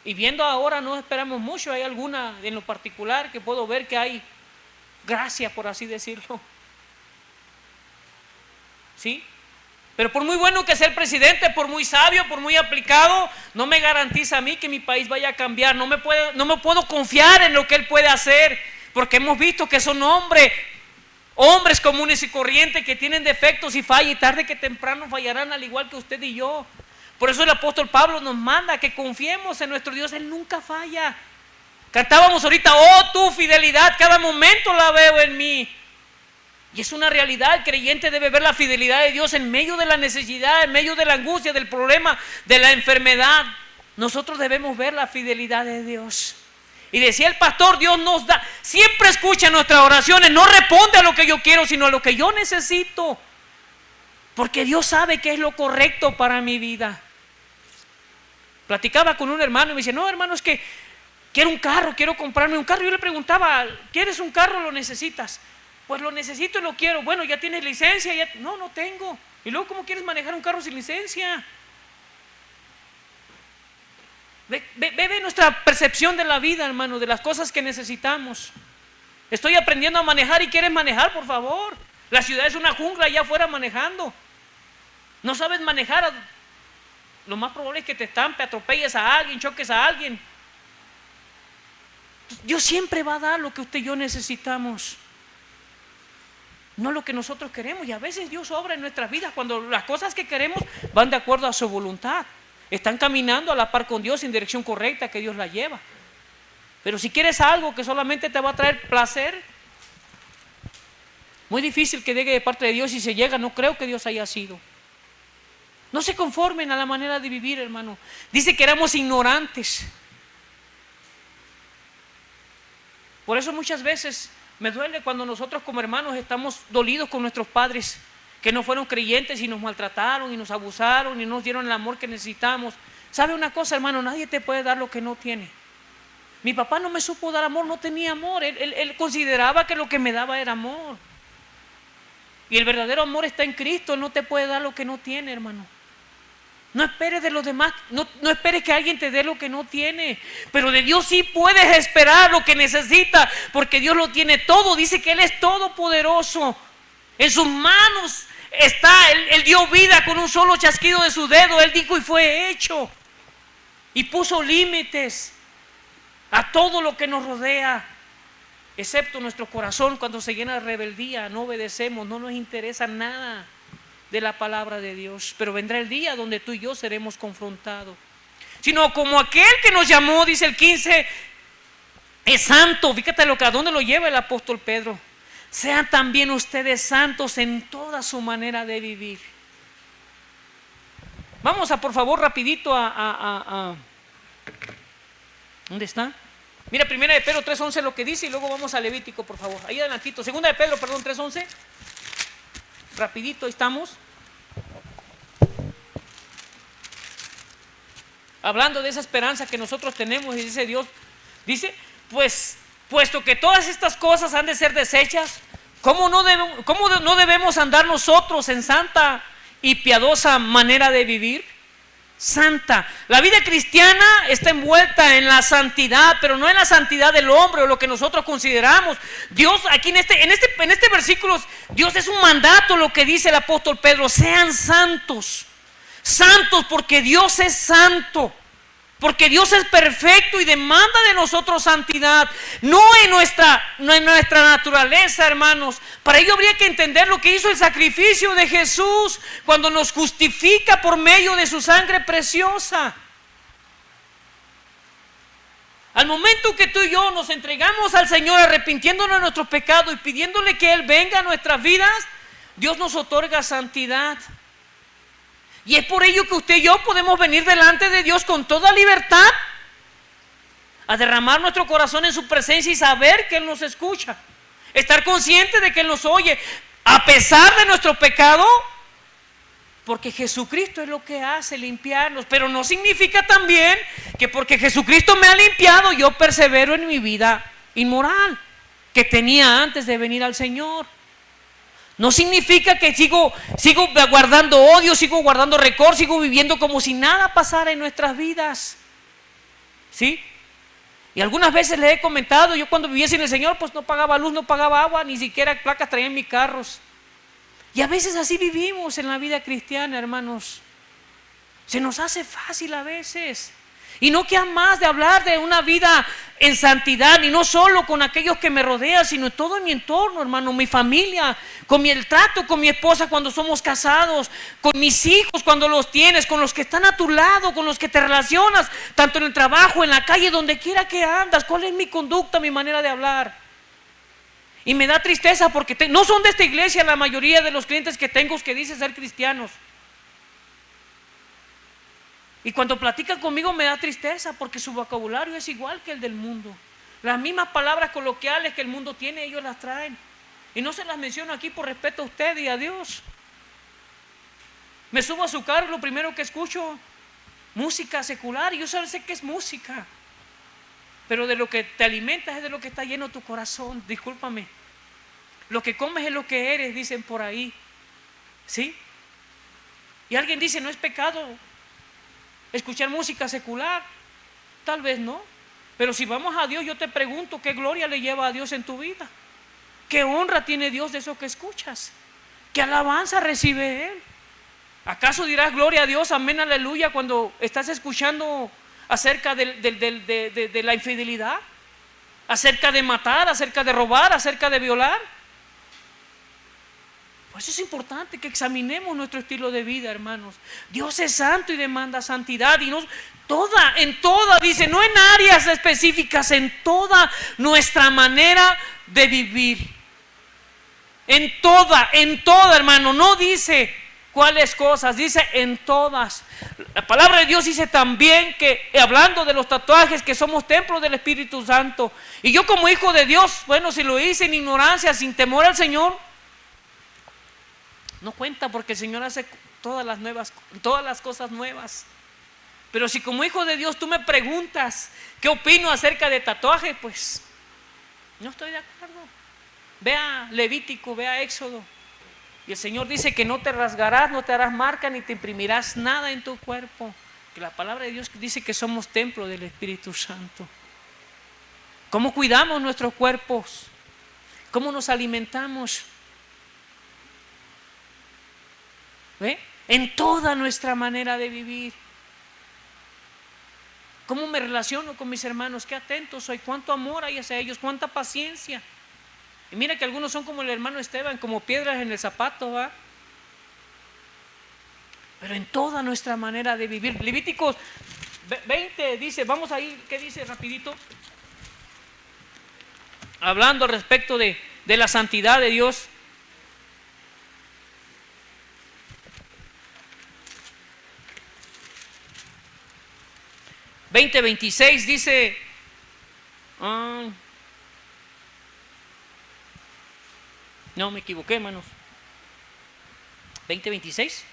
Y viendo ahora no esperamos mucho. Hay alguna en lo particular que puedo ver que hay gracia, por así decirlo, ¿sí? Pero por muy bueno que sea el presidente, por muy sabio, por muy aplicado, no me garantiza a mí que mi país vaya a cambiar. No me puedo confiar en lo que él puede hacer, porque hemos visto que son hombres comunes y corrientes que tienen defectos y fallan, y tarde que temprano fallarán al igual que usted y yo. Por eso el apóstol Pablo nos manda que confiemos en nuestro Dios. Él nunca falla. Cantábamos ahorita, oh tu fidelidad, cada momento la veo en mí. Y es una realidad. El creyente debe ver la fidelidad de Dios en medio de la necesidad, en medio de la angustia, del problema, de la enfermedad. Nosotros debemos ver la fidelidad de Dios. Y decía el pastor, Dios nos da, siempre escucha nuestras oraciones, no responde a lo que yo quiero, sino a lo que yo necesito. Porque Dios sabe qué es lo correcto para mi vida. Platicaba con un hermano y me dice, no, hermano, es que quiero un carro, quiero comprarme un carro. Yo le preguntaba, ¿quieres un carro o lo necesitas? Pues lo necesito y lo quiero. Bueno, ¿ya tienes licencia? No tengo. ¿Y luego cómo quieres manejar un carro sin licencia? Ve nuestra percepción de la vida, hermano, de las cosas que necesitamos. Estoy aprendiendo a manejar y quieres manejar, por favor. La ciudad es una jungla allá afuera manejando. No sabes manejar, lo más probable es que te estampe, atropelles a alguien, choques a alguien. Dios siempre va a dar lo que usted y yo necesitamos, no lo que nosotros queremos. Y a veces Dios obra en nuestras vidas cuando las cosas que queremos van de acuerdo a su voluntad. Están caminando a la par con Dios en dirección correcta que Dios la lleva. Pero si quieres algo que solamente te va a traer placer, muy difícil que llegue de parte de Dios. Y si llega, no creo que Dios haya sido. No se conformen a la manera de vivir, hermano. Dice que éramos ignorantes. Por eso muchas veces me duele cuando nosotros como hermanos estamos dolidos con nuestros padres, que no fueron creyentes y nos maltrataron y nos abusaron y no nos dieron el amor que necesitamos. ¿Sabe una cosa, hermano? Nadie te puede dar lo que no tiene. Mi papá no me supo dar amor, no tenía amor. Él consideraba que lo que me daba era amor. Y el verdadero amor está en Cristo. Él no te puede dar lo que no tiene, hermano. No esperes de los demás, no esperes que alguien te dé lo que no tiene. Pero de Dios sí puedes esperar lo que necesitas, porque Dios lo tiene todo. Dice que Él es todopoderoso. En sus manos está. Él dio vida con un solo chasquido de su dedo. Él dijo y fue hecho. Y puso límites a todo lo que nos rodea, excepto nuestro corazón. Cuando se llena de rebeldía, no obedecemos, no nos interesa nada de la palabra de Dios. Pero vendrá el día donde tú y yo seremos confrontados. Sino como aquel que nos llamó, dice el 15, es santo. Fíjate a dónde lo lleva el apóstol Pedro. Sean también ustedes santos en toda su manera de vivir. Vamos a, por favor, rapidito a ¿dónde está? Mira, primera de Pedro 3:11 lo que dice, y luego vamos a Levítico, por favor. Ahí adelantito. Segunda de Pedro, perdón, 3:11. Rapidito, ahí estamos. Hablando de esa esperanza que nosotros tenemos, y dice Dios, dice, pues, puesto que todas estas cosas han de ser deshechas, ¿cómo no debemos andar nosotros en santa y piadosa manera de vivir? Santa. La vida cristiana está envuelta en la santidad, pero no en la santidad del hombre o lo que nosotros consideramos. Dios aquí en este versículo, Dios es un mandato, lo que dice el apóstol Pedro: sean santos. Santos porque Dios es santo, porque Dios es perfecto y demanda de nosotros santidad, no en nuestra naturaleza, hermanos. Para ello habría que entender lo que hizo el sacrificio de Jesús cuando nos justifica por medio de su sangre preciosa. Al momento que tú y yo nos entregamos al Señor, arrepintiéndonos de nuestros pecados y pidiéndole que Él venga a nuestras vidas, Dios nos otorga santidad. Y es por ello que usted y yo podemos venir delante de Dios con toda libertad a derramar nuestro corazón en su presencia y saber que Él nos escucha, estar consciente de que Él nos oye a pesar de nuestro pecado, porque Jesucristo es lo que hace, limpiarnos. Pero no significa también que porque Jesucristo me ha limpiado, yo persevero en mi vida inmoral que tenía antes de venir al Señor. No significa que sigo guardando odio, sigo guardando rencor, sigo viviendo como si nada pasara en nuestras vidas. ¿Sí? Y algunas veces les he comentado, yo cuando vivía sin el Señor, pues no pagaba luz, no pagaba agua, ni siquiera placas traía en mis carros. Y a veces así vivimos en la vida cristiana, hermanos. Se nos hace fácil a veces. Y no queda más de hablar de una vida en santidad, y no solo con aquellos que me rodean, sino en todo mi entorno, hermano, mi familia, con el trato con mi esposa cuando somos casados, con mis hijos cuando los tienes, con los que están a tu lado, con los que te relacionas, tanto en el trabajo, en la calle, donde quiera que andas. ¿Cuál es mi conducta, mi manera de hablar? Y me da tristeza porque no son de esta iglesia la mayoría de los clientes que tengo que dicen ser cristianos. Y cuando platican conmigo me da tristeza porque su vocabulario es igual que el del mundo. Las mismas palabras coloquiales que el mundo tiene, ellos las traen. Y no se las menciono aquí por respeto a usted y a Dios. Me subo a su carro y lo primero que escucho, música secular. Y yo sé que es música, pero de lo que te alimentas es de lo que está lleno tu corazón. Discúlpame. Lo que comes es lo que eres, dicen por ahí. ¿Sí? Y alguien dice, no es pecado escuchar música secular. Tal vez no, pero si vamos a Dios, yo te pregunto, ¿qué gloria le lleva a Dios en tu vida? ¿Qué honra tiene Dios de eso que escuchas? ¿Qué alabanza recibe Él? ¿Acaso dirás gloria a Dios, amén, aleluya, cuando estás escuchando acerca de la infidelidad, acerca de matar, acerca de robar, acerca de violar? Pues es importante que examinemos nuestro estilo de vida, hermanos. Dios es santo y demanda santidad, y en toda, dice, no en áreas específicas, en toda nuestra manera de vivir. En toda, hermano. No dice cuáles cosas, dice en todas. La palabra de Dios dice también que, hablando de los tatuajes, que somos templos del Espíritu Santo. Y yo como hijo de Dios, bueno, si lo hice en ignorancia, sin temor al Señor, no cuenta, porque el Señor hace todas las cosas nuevas. Pero si como hijo de Dios tú me preguntas qué opino acerca de tatuaje, pues no estoy de acuerdo. Vea Levítico, vea Éxodo, y el Señor dice que no te rasgarás, no te harás marca, ni te imprimirás nada en tu cuerpo. Que la palabra de Dios dice que somos templo del Espíritu Santo. ¿Cómo cuidamos nuestros cuerpos? ¿Cómo nos alimentamos? ¿Ve? En toda nuestra manera de vivir. ¿Cómo me relaciono con mis hermanos? Qué atento soy, cuánto amor hay hacia ellos, cuánta paciencia. Y mira que algunos son como el hermano Esteban, como piedras en el zapato, ¿va? Pero en toda nuestra manera de vivir. Levíticos 20 dice, vamos a ir, ¿qué dice rapidito? Hablando al respecto de la santidad de Dios. 20:26 dice, no, me equivoqué, hermanos. 20:26.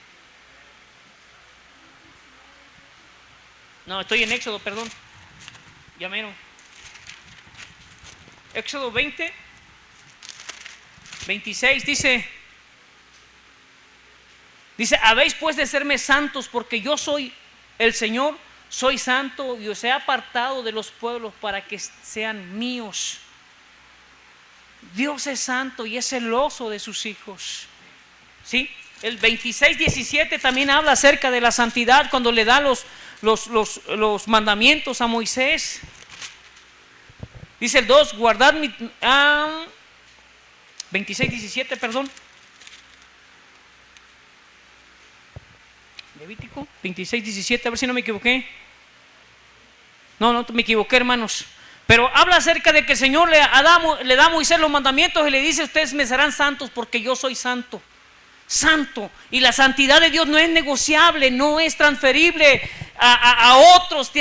No, estoy en Éxodo, perdón. Ya mero. Éxodo 20:26 dice, habéis pues de serme santos, porque yo soy el Señor, soy santo, y os he apartado de los pueblos para que sean míos. Dios es santo y es celoso de sus hijos. ¿Sí? El 26:17 también habla acerca de la santidad cuando le da los mandamientos a Moisés. Dice el 2, guardad mi 26:17, perdón. Levítico 26:17, a ver si no me equivoqué. No me equivoqué, hermanos. Pero habla acerca de que el Señor le da a Moisés los mandamientos y le dice: ustedes me serán santos porque yo soy santo. Santo. Y la santidad de Dios no es negociable, no es transferible a otros.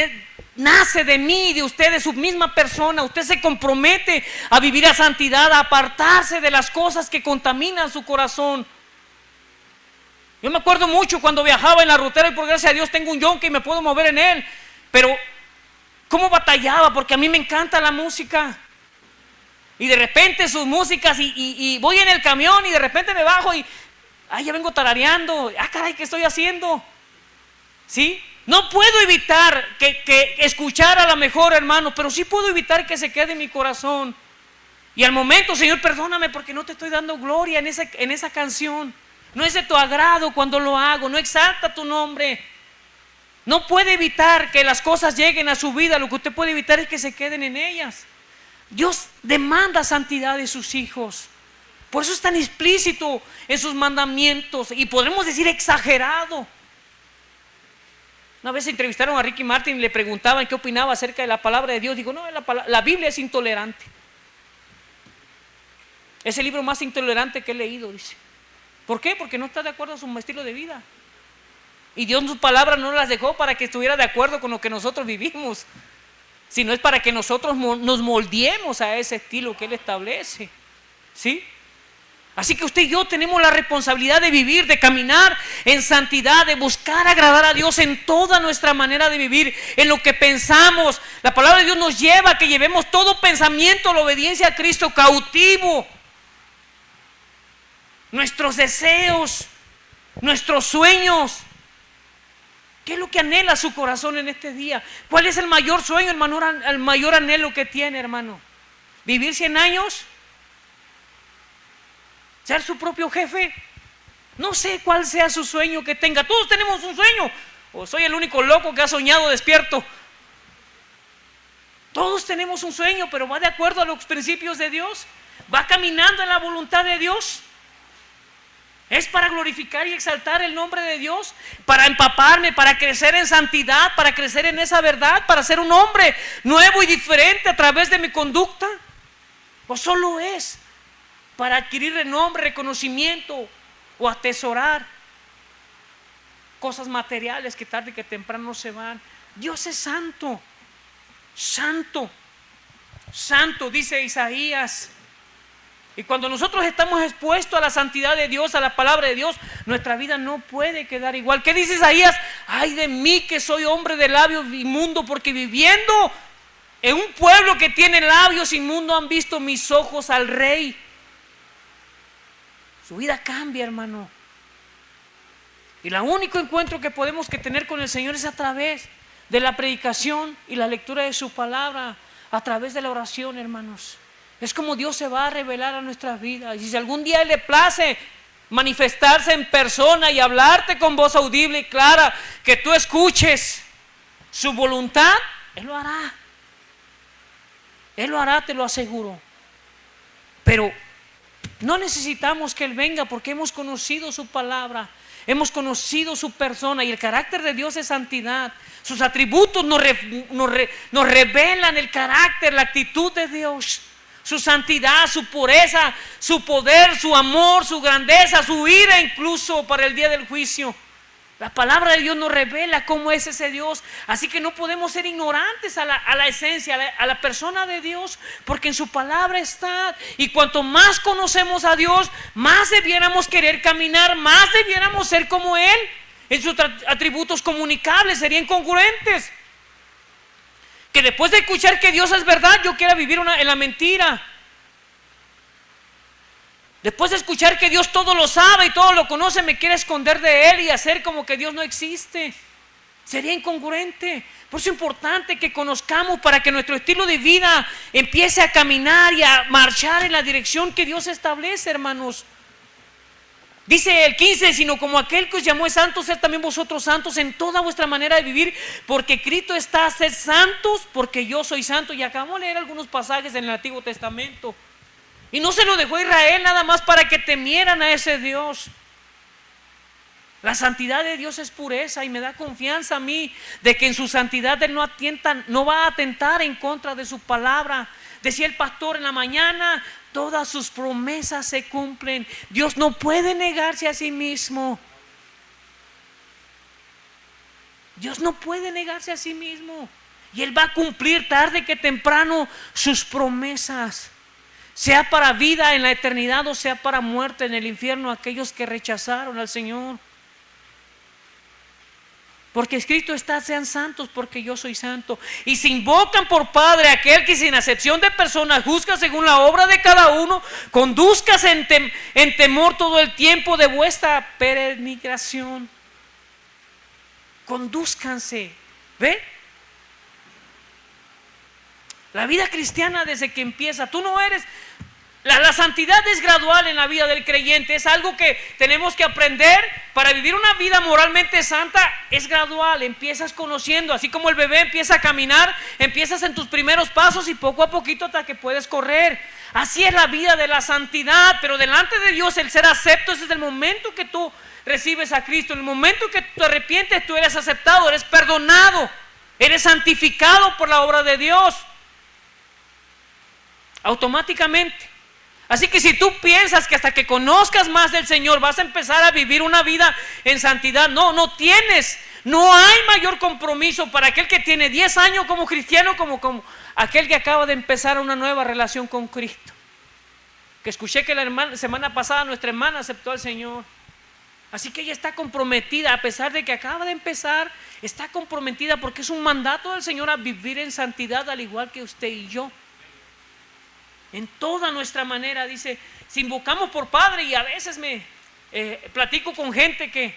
Nace de mí, de usted, de su misma persona. Usted se compromete a vivir a santidad, a apartarse de las cosas que contaminan su corazón. Yo me acuerdo mucho cuando viajaba en la rutera, y por gracia de Dios tengo un yonque y me puedo mover en él, pero cómo batallaba, porque a mí me encanta la música. Y de repente sus músicas, y voy en el camión y de repente me bajo y ya vengo tarareando. Caray, ¿qué estoy haciendo? ¿Sí? No puedo evitar que escuchar a la mejor, hermano, pero sí puedo evitar que se quede en mi corazón. Y al momento, Señor, perdóname porque no te estoy dando gloria en esa canción. No es de tu agrado cuando lo hago, no exalta tu nombre. No puede evitar que las cosas lleguen a su vida. Lo que usted puede evitar es que se queden en ellas. Dios demanda santidad de sus hijos. Por eso es tan explícito en sus mandamientos, y podremos decir exagerado. Una vez entrevistaron a Ricky Martin y le preguntaban qué opinaba acerca de la palabra de Dios. Digo, no, la Biblia es intolerante. Es el libro más intolerante que he leído, dice. ¿Por qué? Porque no está de acuerdo a su estilo de vida. Y Dios sus palabras no las dejó para que estuviera de acuerdo con lo que nosotros vivimos, sino es para que nosotros nos moldeemos a ese estilo que Él establece. ¿Sí? Así que usted y yo tenemos la responsabilidad de vivir, de caminar en santidad, de buscar agradar a Dios en toda nuestra manera de vivir, en lo que pensamos. La palabra de Dios nos lleva a que llevemos todo pensamiento a la obediencia a Cristo cautivo. Nuestros deseos, nuestros sueños. ¿Qué es lo que anhela su corazón en este día? ¿Cuál es el mayor sueño, el mayor anhelo que tiene, hermano? ¿Vivir 100 años? ¿Ser su propio jefe? No sé cuál sea su sueño que tenga. Todos tenemos un sueño. ¿O soy el único loco que ha soñado despierto? Todos tenemos un sueño, pero ¿va de acuerdo a los principios de Dios? ¿Va caminando en la voluntad de Dios? ¿Es para glorificar y exaltar el nombre de Dios? ¿Para empaparme, para crecer en santidad, para crecer en esa verdad, para ser un hombre nuevo y diferente a través de mi conducta? ¿O solo es para adquirir renombre, reconocimiento o atesorar cosas materiales que tarde que temprano se van? Dios es santo, santo, santo, dice Isaías. Y cuando nosotros estamos expuestos a la santidad de Dios, a la palabra de Dios, nuestra vida no puede quedar igual. ¿Qué dice Isaías? Ay de mí que soy hombre de labios inmundo, porque viviendo en un pueblo que tiene labios inmundos han visto mis ojos al Rey. Su vida cambia, hermano. Y el único encuentro que podemos tener con el Señor es a través de la predicación y la lectura de su palabra, a través de la oración, hermanos. Es como Dios se va a revelar a nuestras vidas. Y si algún día Él le place manifestarse en persona y hablarte con voz audible y clara, que tú escuches su voluntad, Él lo hará. Él lo hará, te lo aseguro. Pero no necesitamos que Él venga, porque hemos conocido su palabra, hemos conocido su persona, y el carácter de Dios es santidad. Sus atributos nos revelan el carácter, la actitud de Dios. Su santidad, su pureza, su poder, su amor, su grandeza, su ira incluso para el día del juicio. La palabra de Dios nos revela cómo es ese Dios. Así que no podemos ser ignorantes a la esencia, a la persona de Dios, porque en su palabra está. Y cuanto más conocemos a Dios, más debiéramos querer caminar, más debiéramos ser como Él. En sus atributos comunicables serían congruentes. Que después de escuchar que Dios es verdad, yo quiera vivir en la mentira. Después de escuchar que Dios todo lo sabe y todo lo conoce, me quiere esconder de Él y hacer como que Dios no existe. Sería incongruente. Por eso es importante que conozcamos para que nuestro estilo de vida empiece a caminar y a marchar en la dirección que Dios establece, hermanos. Dice el 15, sino como aquel que os llamó es santo, sed también vosotros santos en toda vuestra manera de vivir, porque Cristo está a ser santos, porque yo soy santo. Y acabamos de leer algunos pasajes en el Antiguo Testamento. Y no se lo dejó a Israel nada más para que temieran a ese Dios. La santidad de Dios es pureza y me da confianza a mí de que en su santidad Él no va a atentar en contra de su palabra. Decía el pastor en la mañana, todas sus promesas se cumplen. Dios no puede negarse a sí mismo. Dios no puede negarse a sí mismo. Y Él va a cumplir tarde que temprano sus promesas. Sea para vida en la eternidad o sea para muerte en el infierno, aquellos que rechazaron al Señor. Porque escrito está, sean santos porque yo soy santo. Y se invocan por Padre aquel que sin acepción de personas juzga según la obra de cada uno. Conduzcas en temor todo el tiempo de vuestra peregrinación. Condúzcanse. ¿Ve? La vida cristiana desde que empieza, tú no eres... La santidad es gradual en la vida del creyente, es algo que tenemos que aprender para vivir una vida moralmente santa, es gradual, empiezas conociendo, así como el bebé empieza a caminar, empiezas en tus primeros pasos y poco a poquito hasta que puedes correr. Así es la vida de la santidad, pero delante de Dios el ser acepto es desde el momento que tú recibes a Cristo, en el momento que te arrepientes tú eres aceptado, eres perdonado, eres santificado por la obra de Dios, automáticamente. Así que si tú piensas que hasta que conozcas más del Señor vas a empezar a vivir una vida en santidad, no tienes, no hay mayor compromiso para aquel que tiene 10 años como cristiano como aquel que acaba de empezar una nueva relación con Cristo. Que escuché que la semana pasada nuestra hermana aceptó al Señor. Así que ella está comprometida, a pesar de que acaba de empezar, está comprometida porque es un mandato del Señor a vivir en santidad al igual que usted y yo. En toda nuestra manera, dice, si invocamos por Padre, y a veces me platico con gente que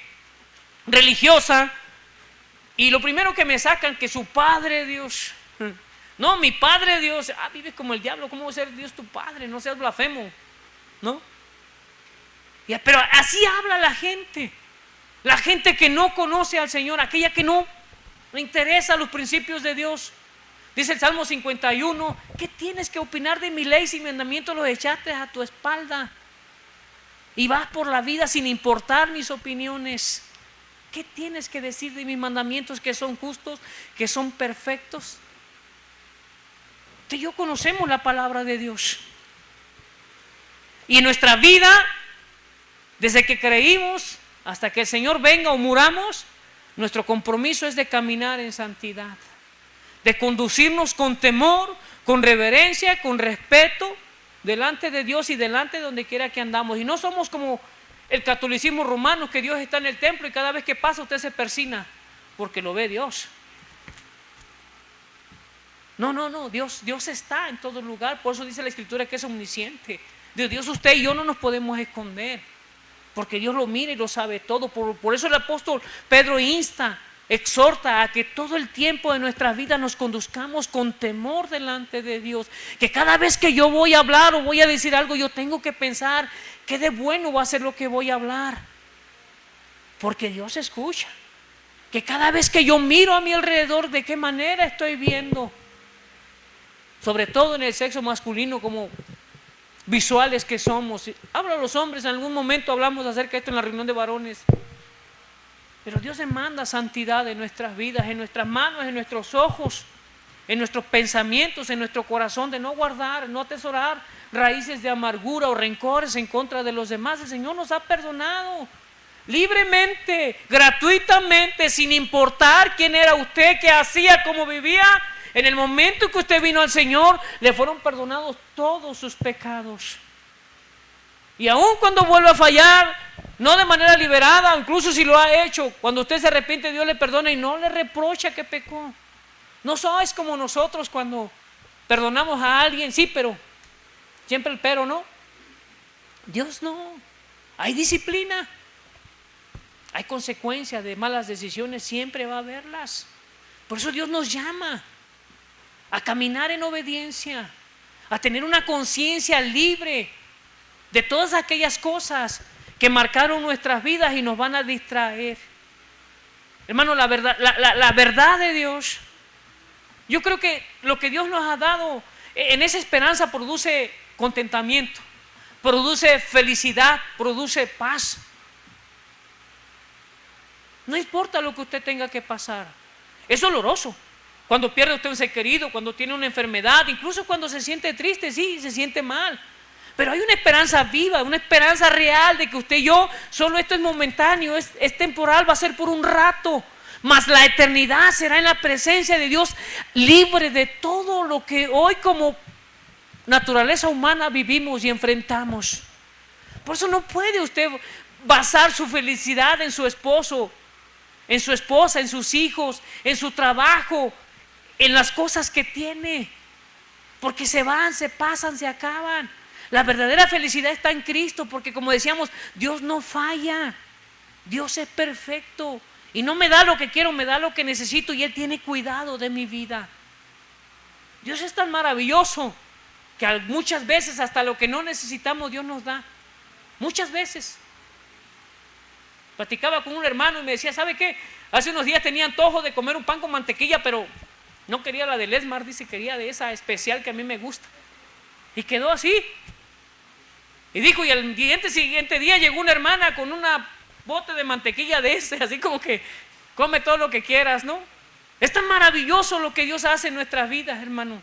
religiosa, y lo primero que me sacan, que su Padre Dios, no, mi Padre Dios, vives como el diablo, ¿cómo va a ser Dios tu Padre? No seas blasfemo, ¿no? Pero así habla la gente que no conoce al Señor, aquella que no le interesa los principios de Dios. Dice el Salmo 51, ¿qué tienes que opinar de mi ley si mi mandamiento los echaste a tu espalda? Y vas por la vida sin importar mis opiniones. ¿Qué tienes que decir de mis mandamientos que son justos, que son perfectos? Tú y yo conocemos la palabra de Dios. Y en nuestra vida, desde que creímos hasta que el Señor venga o muramos, nuestro compromiso es de caminar en santidad. De conducirnos con temor, con reverencia, con respeto delante de Dios y delante de donde quiera que andamos. Y no somos como el catolicismo romano, que Dios está en el templo y cada vez que pasa usted se persina porque lo ve Dios. No, Dios está en todo lugar. Por eso dice la Escritura que es omnisciente. De Dios usted y yo no nos podemos esconder, porque Dios lo mira y lo sabe todo. Por eso el apóstol Pedro exhorta a que todo el tiempo de nuestras vidas nos conduzcamos con temor delante de Dios. Que cada vez que yo voy a hablar o voy a decir algo, yo tengo que pensar qué de bueno va a ser lo que voy a hablar, porque Dios escucha. Que cada vez que yo miro a mi alrededor, de qué manera estoy viendo, sobre todo en el sexo masculino, como visuales que somos. Hablo a los hombres, en algún momento hablamos acerca de esto en la reunión de varones. Pero Dios demanda santidad en nuestras vidas, en nuestras manos, en nuestros ojos, en nuestros pensamientos, en nuestro corazón, de no guardar, no atesorar raíces de amargura o rencores en contra de los demás. El Señor nos ha perdonado. libremente, gratuitamente, sin importar quién era usted, qué hacía, cómo vivía. En el momento que usted vino al Señor, le fueron perdonados todos sus pecados. Y aun cuando vuelve a fallar, no de manera liberada, incluso si lo ha hecho, cuando usted se arrepiente, Dios le perdona y no le reprocha que pecó. No sois como nosotros cuando perdonamos a alguien, sí, pero siempre el pero, ¿no? Dios no. Hay disciplina, hay consecuencias de malas decisiones, siempre va a haberlas. Por eso Dios nos llama a caminar en obediencia, a tener una conciencia libre de todas aquellas cosas que marcaron nuestras vidas y nos van a distraer. Hermano, la verdad de Dios, yo creo que lo que Dios nos ha dado en esa esperanza produce contentamiento, produce felicidad, produce paz. No importa lo que usted tenga que pasar. Es doloroso cuando pierde usted un ser querido, cuando tiene una enfermedad, incluso cuando se siente triste, sí, se siente mal. Pero hay una esperanza viva, una esperanza real de que usted y yo, solo esto es momentáneo, es temporal, va a ser por un rato. Mas la eternidad será en la presencia de Dios, libre de todo lo que hoy como naturaleza humana vivimos y enfrentamos. Por eso no puede usted basar su felicidad en su esposo, en su esposa, en sus hijos, en su trabajo, en las cosas que tiene, porque se van, se pasan, se acaban. La verdadera felicidad está en Cristo, porque como decíamos, Dios no falla, Dios es perfecto y no me da lo que quiero, me da lo que necesito, y Él tiene cuidado de mi vida. Dios es tan maravilloso que muchas veces hasta lo que no necesitamos Dios nos da, muchas veces. Platicaba con un hermano y me decía, ¿sabe qué? Hace unos días tenía antojo de comer un pan con mantequilla, pero no quería la de Lesmar, dice, quería de esa especial que a mí me gusta. Y quedó así. Y dijo, y al siguiente día llegó una hermana con una bote de mantequilla de ese, así como que come todo lo que quieras, ¿no? Es tan maravilloso lo que Dios hace en nuestras vidas, hermano.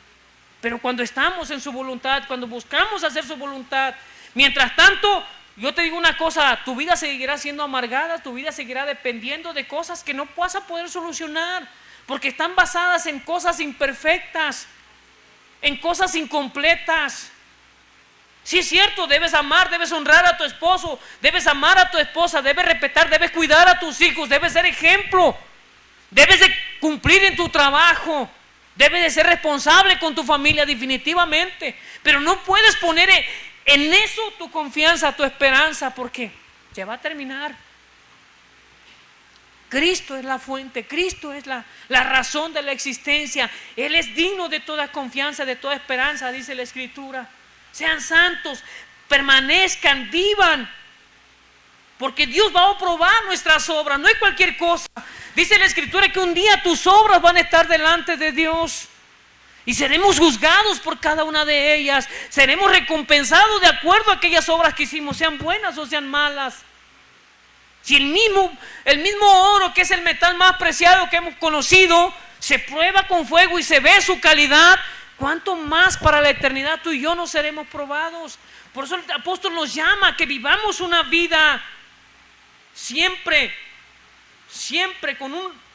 Pero cuando estamos en su voluntad, cuando buscamos hacer su voluntad, mientras tanto, yo te digo una cosa, tu vida seguirá siendo amargada, tu vida seguirá dependiendo de cosas que no vas a poder solucionar, porque están basadas en cosas imperfectas, en cosas incompletas. Sí, es cierto, debes amar, debes honrar a tu esposo, debes amar a tu esposa, debes respetar, debes cuidar a tus hijos, debes ser ejemplo, debes de cumplir en tu trabajo, debes de ser responsable con tu familia definitivamente, pero no puedes poner en eso tu confianza, tu esperanza, porque se va a terminar. Cristo es la fuente, Cristo es la razón de la existencia. Él es digno de toda confianza, de toda esperanza, dice la Escritura. Sean santos, permanezcan, vivan, porque Dios va a probar nuestras obras, no es cualquier cosa. Dice la Escritura que un día tus obras van a estar delante de Dios y seremos juzgados por cada una de ellas. Seremos recompensados de acuerdo a aquellas obras que hicimos, sean buenas o sean malas. Si el mismo oro, que es el metal más preciado que hemos conocido, se prueba con fuego y se ve su calidad, ¿cuánto más para la eternidad tú y yo no seremos probados? Por eso el apóstol nos llama a que vivamos una vida siempre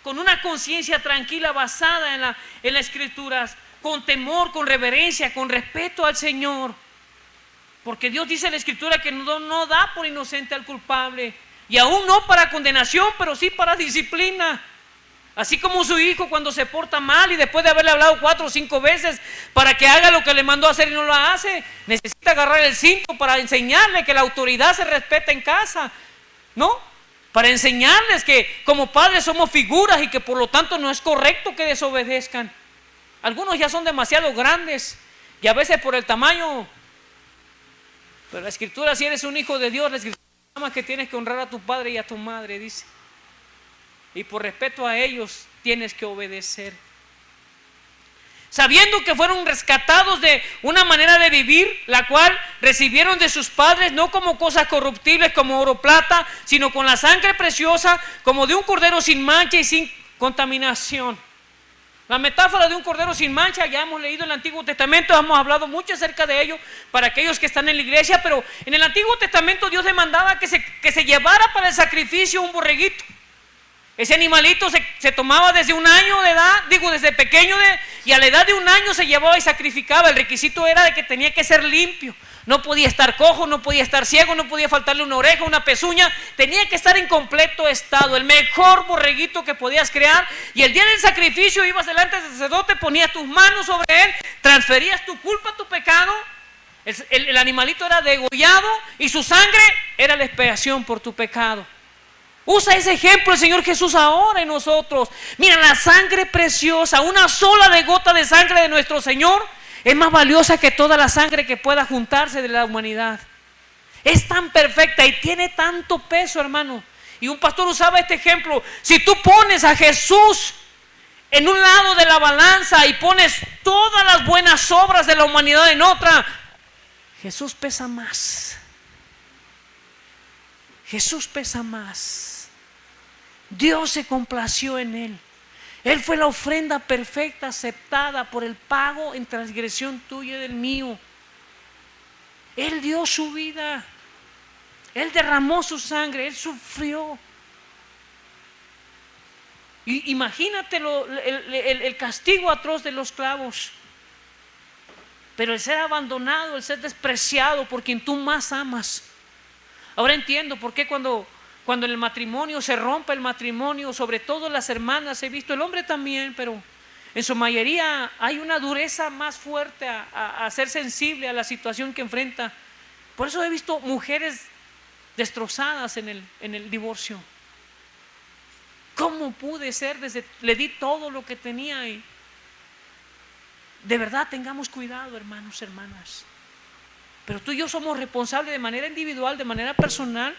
con una conciencia tranquila, basada en las Escrituras, con temor, con reverencia, con respeto al Señor. Porque Dios dice en la Escritura que no da por inocente al culpable, y aún no para condenación, pero sí para disciplina. Así como su hijo cuando se porta mal y después de haberle hablado 4 o 5 veces para que haga lo que le mandó a hacer y no lo hace, necesita agarrar el cinto para enseñarle que la autoridad se respeta en casa, ¿no? Para enseñarles que como padres somos figuras y que por lo tanto no es correcto que desobedezcan. Algunos ya son demasiado grandes y a veces por el tamaño, pero la Escritura, si eres un hijo de Dios, la Escritura llama que tienes que honrar a tu padre y a tu madre, dice. Y por respeto a ellos tienes que obedecer, sabiendo que fueron rescatados de una manera de vivir, la cual recibieron de sus padres, no como cosas corruptibles como oro o plata, sino con la sangre preciosa, como de un cordero sin mancha y sin contaminación. La metáfora de un cordero sin mancha, ya hemos leído el Antiguo Testamento, hemos hablado mucho acerca de ello para aquellos que están en la iglesia, pero en el Antiguo Testamento Dios demandaba que se llevara para el sacrificio un borreguito. Ese animalito se tomaba desde un año de edad, desde pequeño, y a la edad de un año se llevaba y sacrificaba. El requisito era de que tenía que ser limpio. No podía estar cojo, no podía estar ciego, no podía faltarle una oreja, una pezuña. Tenía que estar en completo estado, el mejor borreguito que podías crear. Y el día del sacrificio ibas delante del sacerdote, ponías tus manos sobre él, transferías tu culpa, tu pecado. El animalito era degollado y su sangre era la expiación por tu pecado. Usa ese ejemplo el Señor Jesús ahora en nosotros. Mira, la sangre preciosa, una sola gota de sangre de nuestro Señor es más valiosa que toda la sangre que pueda juntarse de la humanidad. Es tan perfecta y tiene tanto peso, hermano. Y un pastor usaba este ejemplo. Si tú pones a Jesús en un lado de la balanza y pones todas las buenas obras de la humanidad en otra, Jesús pesa más. Jesús pesa más. Dios se complació en él. Él fue la ofrenda perfecta, aceptada por el pago en transgresión tuya y del mío. Él dio su vida. Él derramó su sangre. Él sufrió. Y imagínate el castigo atroz de los clavos. Pero el ser abandonado, el ser despreciado por quien tú más amas. Ahora entiendo por qué cuando en el matrimonio se rompe el matrimonio, sobre todo las hermanas, he visto el hombre también, pero en su mayoría hay una dureza más fuerte a ser sensible a la situación que enfrenta. Por eso he visto mujeres destrozadas en el divorcio. ¿Cómo pude ser? Le di todo lo que tenía. Y de verdad tengamos cuidado, hermanos, hermanas. Pero tú y yo somos responsables de manera individual, de manera personal,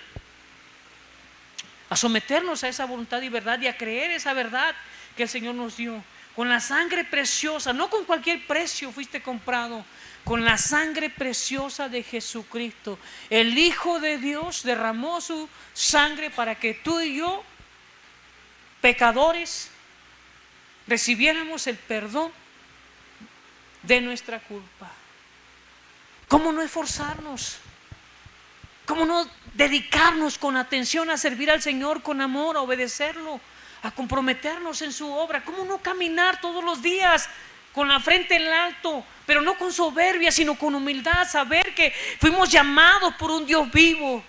a someternos a esa voluntad y verdad y a creer esa verdad que el Señor nos dio. Con la sangre preciosa, no con cualquier precio fuiste comprado, con la sangre preciosa de Jesucristo. El Hijo de Dios derramó su sangre para que tú y yo, pecadores, recibiéramos el perdón de nuestra culpa. ¿Cómo no esforzarnos? ¿Cómo no dedicarnos con atención a servir al Señor con amor, a obedecerlo, a comprometernos en su obra? ¿Cómo no caminar todos los días con la frente en alto, pero no con soberbia, sino con humildad? Saber que fuimos llamados por un Dios vivo,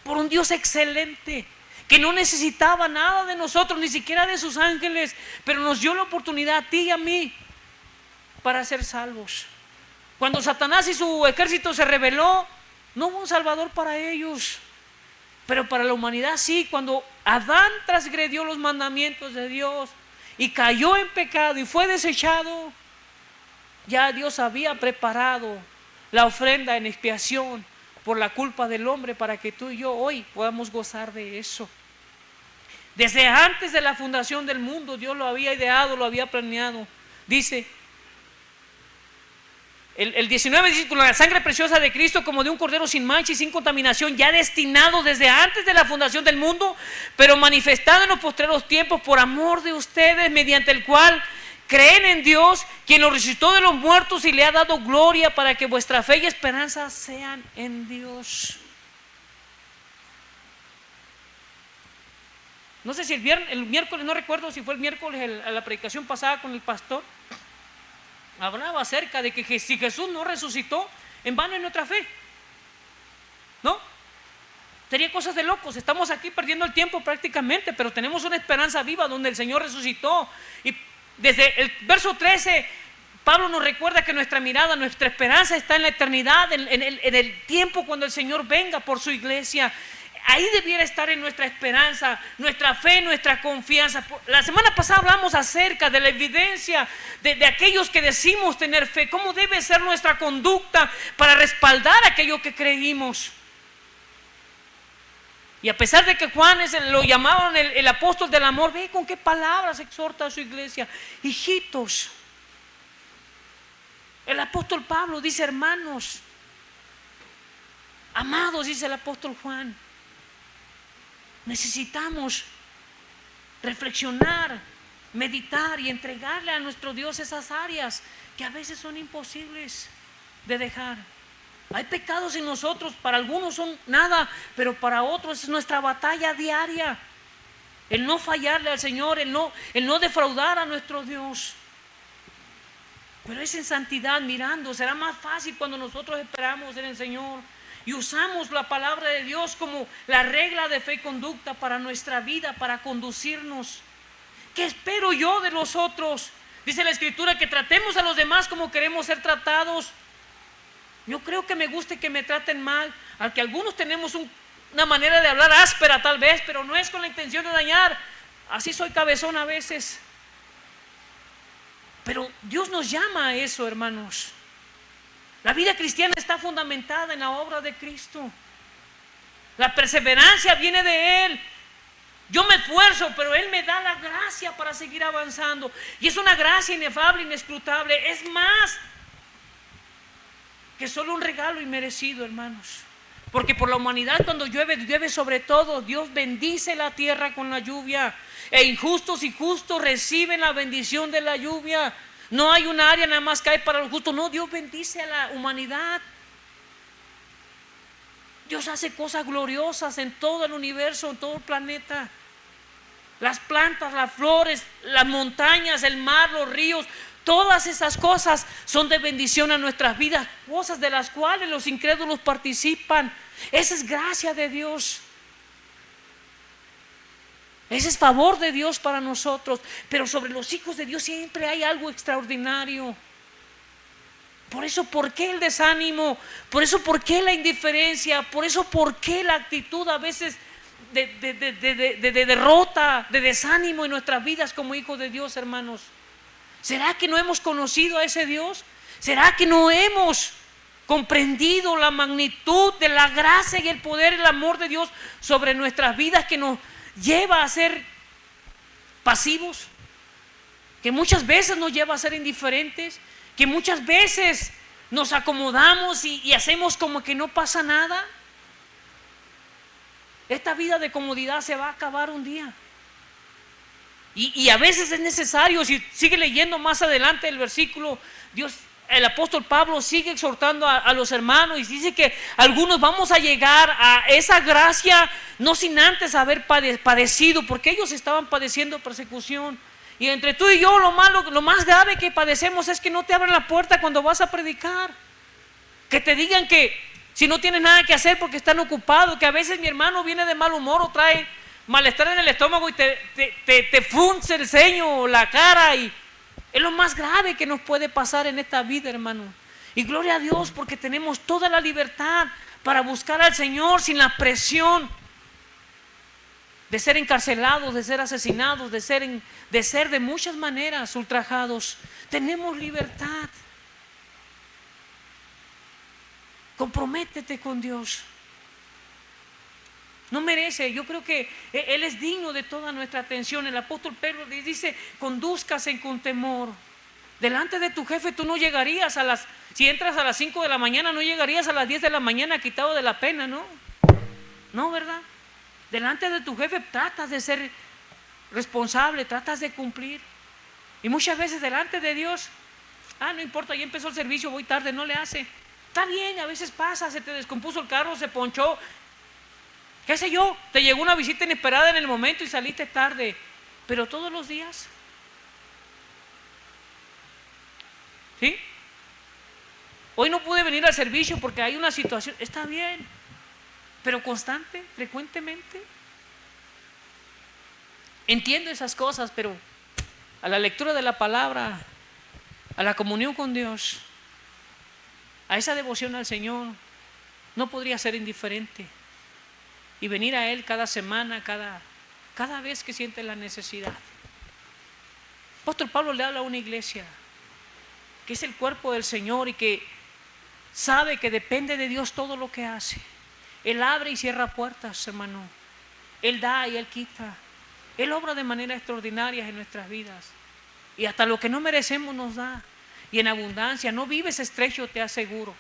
por un Dios excelente, que no necesitaba nada de nosotros, ni siquiera de sus ángeles, pero nos dio la oportunidad a ti y a mí para ser salvos. Cuando Satanás y su ejército se rebeló, no hubo un salvador para ellos, pero para la humanidad sí. Cuando Adán transgredió los mandamientos de Dios y cayó en pecado y fue desechado, ya Dios había preparado la ofrenda en expiación por la culpa del hombre para que tú y yo hoy podamos gozar de eso. Desde antes de la fundación del mundo Dios lo había ideado, lo había planeado. Dice el 19, dice: con la sangre preciosa de Cristo, como de un cordero sin mancha y sin contaminación, ya destinado desde antes de la fundación del mundo, pero manifestado en los postreros tiempos por amor de ustedes, mediante el cual creen en Dios, quien lo resucitó de los muertos y le ha dado gloria, para que vuestra fe y esperanza sean en Dios. No sé si el miércoles, no recuerdo si fue el miércoles a la predicación pasada con el pastor, hablaba acerca de que si Jesús no resucitó, en vano es nuestra fe, ¿no? Sería cosas de locos. Estamos aquí perdiendo el tiempo prácticamente, pero tenemos una esperanza viva donde el Señor resucitó. Y desde el verso 13 Pablo nos recuerda que nuestra mirada, nuestra esperanza está en la eternidad, en el tiempo cuando el Señor venga por su iglesia. Ahí debiera estar en nuestra esperanza, nuestra fe, nuestra confianza. La semana pasada hablamos acerca de la evidencia de aquellos que decimos tener fe. ¿Cómo debe ser nuestra conducta para respaldar aquello que creímos? Y a pesar de que Juan lo llamaban el apóstol del amor, ve con qué palabras exhorta a su iglesia. Hijitos. El apóstol Pablo dice: hermanos, amados, dice el apóstol Juan. Necesitamos reflexionar meditar y entregarle a nuestro Dios esas áreas que a veces son imposibles de dejar. Hay pecados en nosotros, para algunos son nada, pero para otros es nuestra batalla diaria. El no fallarle al Señor, el no defraudar a nuestro Dios. Pero es en santidad, mirando. Será más fácil cuando nosotros esperamos en el Señor y usamos la palabra de Dios como la regla de fe y conducta para nuestra vida, para conducirnos. ¿Qué espero yo de los otros? Dice la Escritura que tratemos a los demás como queremos ser tratados. Yo creo que me guste que me traten mal, aunque algunos tenemos una manera de hablar áspera tal vez, pero no es con la intención de dañar. Así soy cabezón a veces. Pero Dios nos llama a eso, hermanos. La vida cristiana está fundamentada en la obra de Cristo. La perseverancia viene de Él. Yo me esfuerzo, pero Él me da la gracia para seguir avanzando. Y es una gracia inefable, inescrutable. Es más que solo un regalo inmerecido, hermanos. Porque por la humanidad cuando llueve, llueve sobre todo. Dios bendice la tierra con la lluvia. E injustos y justos reciben la bendición de la lluvia. No hay un área nada más que hay para los justos. No, Dios bendice a la humanidad. Dios hace cosas gloriosas en todo el universo, en todo el planeta. Las plantas, las flores, las montañas, el mar, los ríos, todas esas cosas son de bendición a nuestras vidas, cosas de las cuales los incrédulos participan. Esa es gracia de Dios. Ese es favor de Dios para nosotros. Pero sobre los hijos de Dios siempre hay algo extraordinario. Por eso, ¿por qué el desánimo? Por eso, ¿por qué la indiferencia? Por eso, ¿por qué la actitud a veces de derrota, de desánimo en nuestras vidas como hijos de Dios, hermanos? ¿Será que no hemos conocido a ese Dios? ¿Será que no hemos comprendido la magnitud de la gracia y el poder y el amor de Dios sobre nuestras vidas, que nos lleva a ser pasivos, que muchas veces nos lleva a ser indiferentes, que muchas veces nos acomodamos y hacemos como que no pasa nada? Esta vida de comodidad se va a acabar un día. Y a veces es necesario, si sigue leyendo más adelante el versículo, el apóstol Pablo sigue exhortando a los hermanos y dice que algunos vamos a llegar a esa gracia no sin antes haber padecido, porque ellos estaban padeciendo persecución. Y entre tú y yo lo más grave que padecemos es que no te abran la puerta cuando vas a predicar, que te digan que si no tienes nada que hacer porque están ocupados, que a veces mi hermano viene de mal humor o trae malestar en el estómago y te frunce el ceño o la cara, y es lo más grave que nos puede pasar en esta vida, hermano. Y gloria a Dios porque tenemos toda la libertad para buscar al Señor sin la presión de ser encarcelados, de ser asesinados, de ser de muchas maneras ultrajados. Tenemos libertad. Comprométete con Dios. No merece, yo creo que Él es digno de toda nuestra atención. El apóstol Pedro dice: condúzcase con temor. Delante de tu jefe tú no llegarías si entras a las 5 de la mañana, no llegarías a las 10 de la mañana quitado de la pena, ¿no? No, ¿verdad? Delante de tu jefe tratas de ser responsable, tratas de cumplir. Y muchas veces delante de Dios, no importa, ya empezó el servicio, voy tarde, no le hace. Está bien, a veces pasa, se te descompuso el carro, se ponchó, qué sé yo, te llegó una visita inesperada en el momento y saliste tarde. Pero todos los días, ¿sí? Hoy no pude venir al servicio porque hay una situación. Está bien, pero constante, frecuentemente. Entiendo esas cosas, pero a la lectura de la palabra, a la comunión con Dios, a esa devoción al Señor, no podría ser indiferente. Y venir a Él cada semana, cada vez que siente la necesidad. El apóstol Pablo le habla a una iglesia que es el cuerpo del Señor y que sabe que depende de Dios todo lo que hace. Él abre y cierra puertas, hermano. Él da y Él quita. Él obra de manera extraordinaria en nuestras vidas. Y hasta lo que no merecemos nos da. Y en abundancia. No vives estrecho, te aseguro.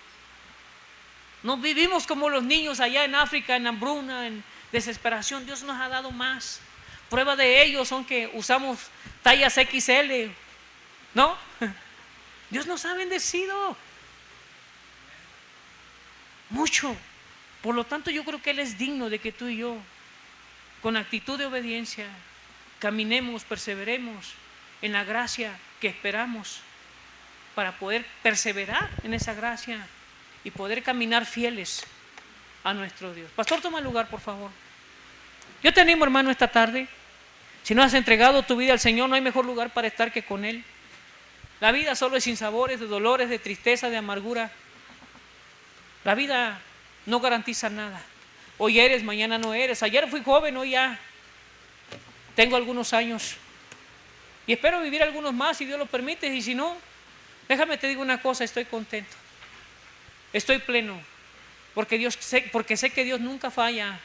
No vivimos como los niños allá en África, en hambruna, en desesperación. Dios nos ha dado más. Prueba de ello son que usamos tallas XL, ¿no? Dios nos ha bendecido mucho. Por lo tanto, yo creo que Él es digno de que tú y yo, con actitud de obediencia, caminemos, perseveremos en la gracia que esperamos, para poder perseverar en esa gracia y poder caminar fieles a nuestro Dios. Pastor, toma lugar, por favor. Yo te animo, hermano, esta tarde. Si no has entregado tu vida al Señor, no hay mejor lugar para estar que con Él. La vida solo es sinsabores, de dolores, de tristeza, de amargura. La vida no garantiza nada. Hoy eres, mañana no eres. Ayer fui joven, hoy ya tengo algunos años. Y espero vivir algunos más, si Dios lo permite. Y si no, déjame te digo una cosa, estoy contento. Estoy pleno. Porque sé que Dios nunca falla.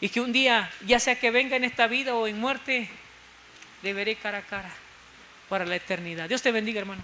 Y que un día, ya sea que venga en esta vida o en muerte, le veré cara a cara para la eternidad. Dios te bendiga, hermano.